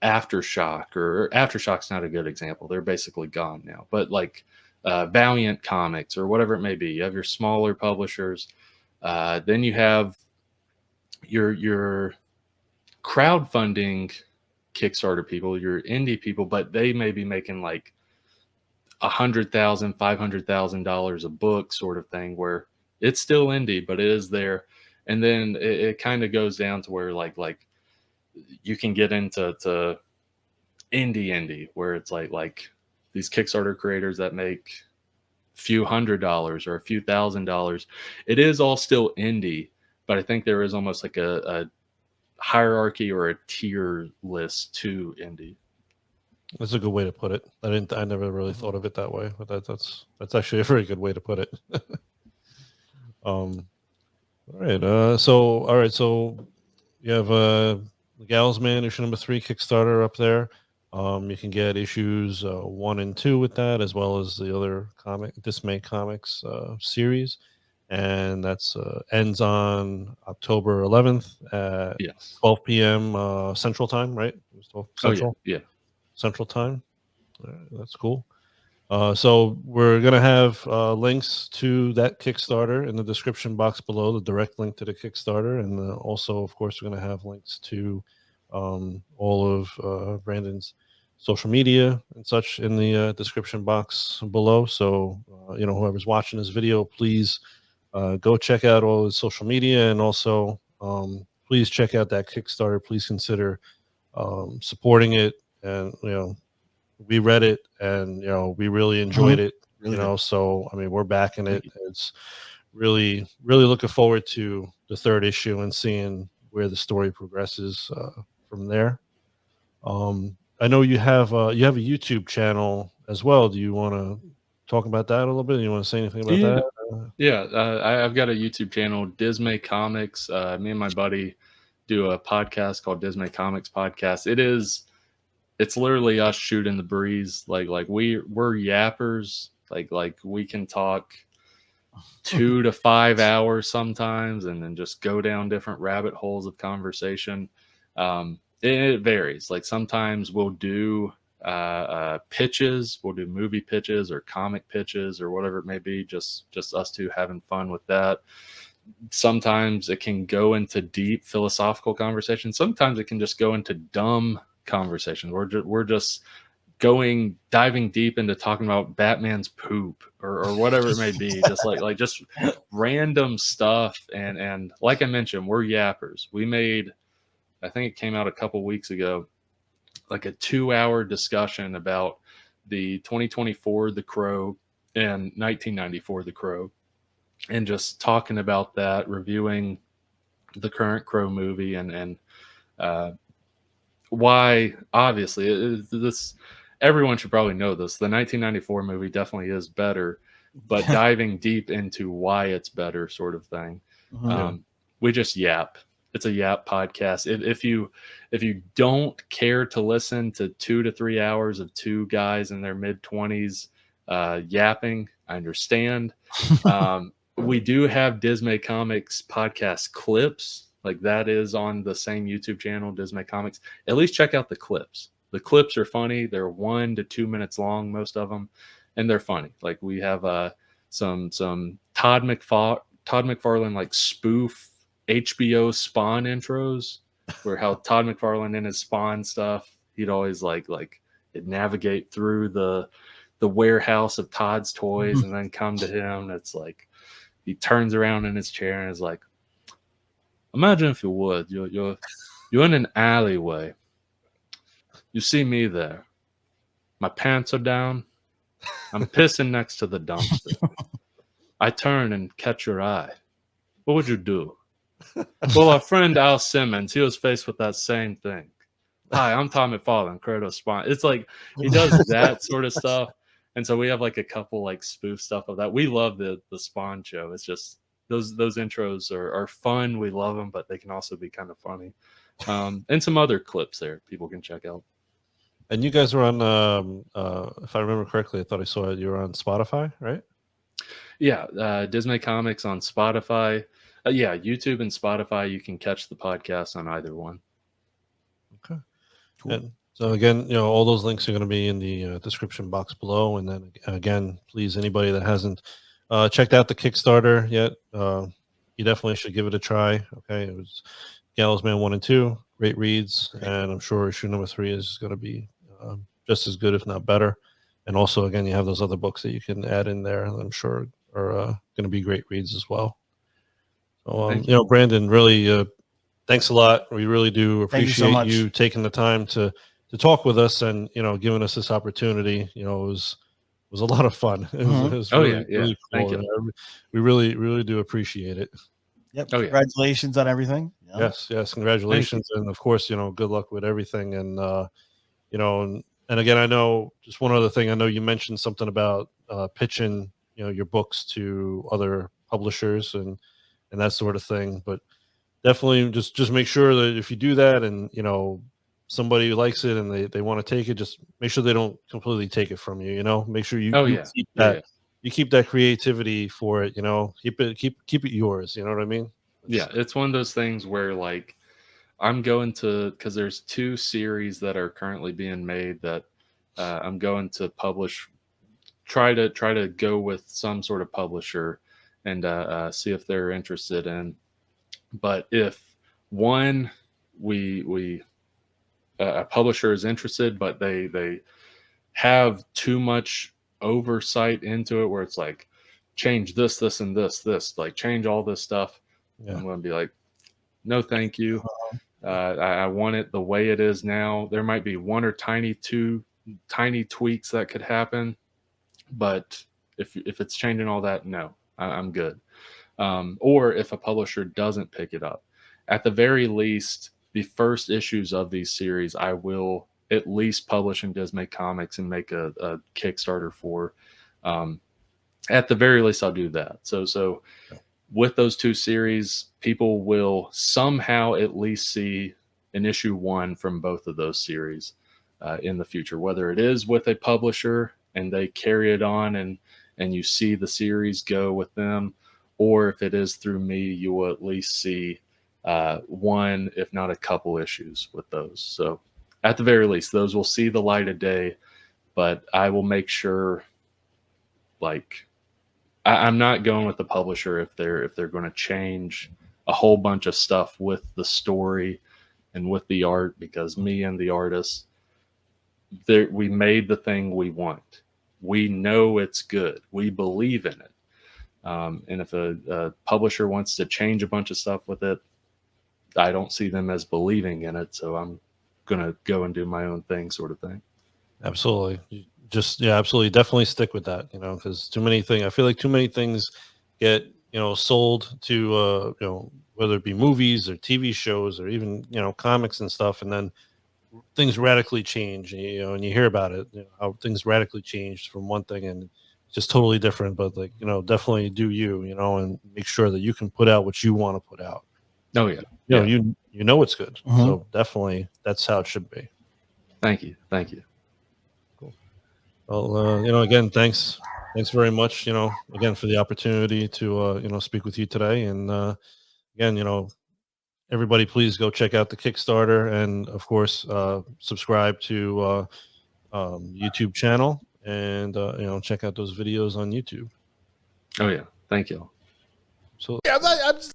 S3: Aftershock, or Aftershock's not a good example. They're basically gone now. But like Valiant Comics or whatever it may be, you have your smaller publishers. Then you have your crowdfunding Kickstarter people, your indie people, but they may be making like $100,000, $500,000 a book, sort of thing, where it's still indie, but it is there. And then it kind of goes down to where like you can get into indie, where it's like these Kickstarter creators that make a few $100s or a few $1,000s. It is all still indie, but I think there is almost like a hierarchy or a tier list to indie.
S1: That's a good way to put it. I never really thought of it that way, but that's actually a very good way to put it. All right. So you have the Gallows Man issue number 3 Kickstarter up there. You can get issues 1 and 2 with that, as well as the other Dismay Comics series, and that's ends on October 11th at
S3: Yes.
S1: 12 p.m. Central Time, right? It was 12 Central.
S3: Oh, yeah.
S1: Central Time. That's cool. So we're gonna have links to that Kickstarter in the description box below, the direct link to the Kickstarter, and also, of course, we're gonna have links to all of Brandon's social media and such in the description box below. So whoever's watching this video, please go check out all his social media, and also please check out that Kickstarter. Please consider supporting it, and we read it, and we really enjoyed it.
S2: Really
S1: So I mean, we're backing it.
S3: Thank you.
S1: It's really looking forward to the 3rd issue and seeing where the story progresses from there. I know you have a YouTube channel as well. Do you want to talk about that a little bit? You want to say anything about
S3: Yeah.
S1: that?
S3: Yeah, I've got a YouTube channel, Dismay Comics. Me and my buddy do a podcast called Dismay Comics Podcast. It's literally us shooting the breeze. Like we're yappers. Like we can talk 2 to 5 hours sometimes, and then just go down different rabbit holes of conversation. It varies. Like sometimes we'll do pitches, we'll do movie pitches or comic pitches or whatever it may be, just us two having fun with that. Sometimes it can go into deep philosophical conversations. Sometimes it can just go into dumb conversations. We're just diving deep into talking about Batman's poop or whatever it may be, just like just random stuff. And like I mentioned, we're yappers. We made, I think it came out a couple weeks ago, like a 2-hour discussion about the 2024 The Crow and 1994 The Crow, and just talking about that, reviewing the current Crow movie, and why, obviously, this, everyone should probably know this. The 1994 movie definitely is better, but diving deep into why it's better, sort of thing. We just yap. It's a yap podcast. If you don't care to listen to 2 to 3 hours of 2 guys in their mid-20s yapping, I understand. We do have Dismay Comics podcast clips. Like that is on the same YouTube channel, Dismay Comics. At least check out the clips. The clips are funny. They're 1 to 2 minutes long, most of them, and they're funny. Like we have some Todd McFarlane like spoof HBO Spawn intros, where how Todd McFarlane in his Spawn stuff, he'd always like he'd navigate through the warehouse of Todd's toys and then come to him. It's like he turns around in his chair and is like, imagine if you would, you're in an alleyway. You see me there. My pants are down. I'm pissing next to the dumpster. I turn and catch your eye. What would you do? Well, our friend Al Simmons, he was faced with that same thing. Hi, I'm Tom McFarlane, Kratos Spawn. It's like he does that sort of stuff. And so we have like a couple like spoof stuff of that. We love the Spawn show. It's just those intros are fun. We love them, but they can also be kind of funny. And some other clips there people can check out.
S1: And you guys were on, if I remember correctly, I thought I saw you were on Spotify, right?
S3: Yeah, Dismay Comics on Spotify. Yeah, YouTube and Spotify. You can catch the podcast on either one.
S1: Okay.
S2: Cool.
S1: And so again, you know, all those links are going to be in the description box below. And then again, please, anybody that hasn't checked out the Kickstarter yet, you definitely should give it a try. Okay, it was Gallows Man 1 and 2, great reads, and I'm sure issue number 3 is going to be just as good, if not better. And also, again, you have those other books that you can add in there that I'm sure are going to be great reads as well. So, you know, Brandon, really, thanks a lot. We really do appreciate you taking the time to talk with us and, you know, giving us this opportunity. You know, it was a lot of fun. It was really, really cool.
S3: Thank you.
S1: We really do appreciate it.
S2: Yep. Congratulations on everything.
S1: Yeah. Yes. Congratulations. And of course, you know, good luck with everything. And, you know, and again, I know just one other thing. I know you mentioned something about pitching, you know, your books to other publishers and that sort of thing. But definitely just make sure that if you do that and, you know, somebody likes it and they want to take it, just make sure they don't completely take it from you, you know, make sure you keep that. You keep that creativity for it, you know, keep it yours. You know what I mean?
S3: It's one of those things where like I'm going to, because there's 2 series that are currently being made that I'm going to publish, try to go with some sort of publisher and see if they're interested in. But if one a publisher is interested, but they have too much oversight into it, where it's like change this, and this, like change all this stuff. Yeah. I'm going to be like, no, thank you. I want it the way it is now. There might be 1 or 2 tiny tweaks that could happen, but if it's changing all that, no, I'm good. Or if a publisher doesn't pick it up, at the very least, the first issues of these series, I will at least publish in Dismay Comics and make a Kickstarter for. At the very least, I'll do that. So with those 2 series, people will somehow at least see an issue 1 from both of those series in the future, whether it is with a publisher and they carry it on and you see the series go with them, or if it is through me, you will at least see 1, if not a couple issues with those. So at the very least, those will see the light of day, but I will make sure, like, I'm not going with the publisher if they're going to change a whole bunch of stuff with the story and with the art, because me and the artist, we made the thing we want. We know it's good. We believe in it. And if a publisher wants to change a bunch of stuff with it, I don't see them as believing in it. So I'm going to go and do my own thing, sort of thing.
S1: Absolutely. Absolutely. Definitely stick with that, you know, because too many things, I feel like too many things get, you know, sold to, you know, whether it be movies or TV shows or even, you know, comics and stuff. And then things radically change, you know, and you hear about it, you know, how things radically changed from one thing and just totally different. But like, you know, definitely do you know, and make sure that you can put out what you want to put out.
S3: Oh yeah.
S1: You know, you know it's good. So definitely that's how it should be.
S3: Thank you.
S1: Cool. Well, you know, again, thanks very much, you know, again, for the opportunity to, you know, speak with you today. And again, you know, everybody, please go check out the Kickstarter and, of course, subscribe to YouTube channel and, you know, check out those videos on YouTube.
S3: Oh, yeah. Thank you.
S1: So,
S2: yeah, I'm just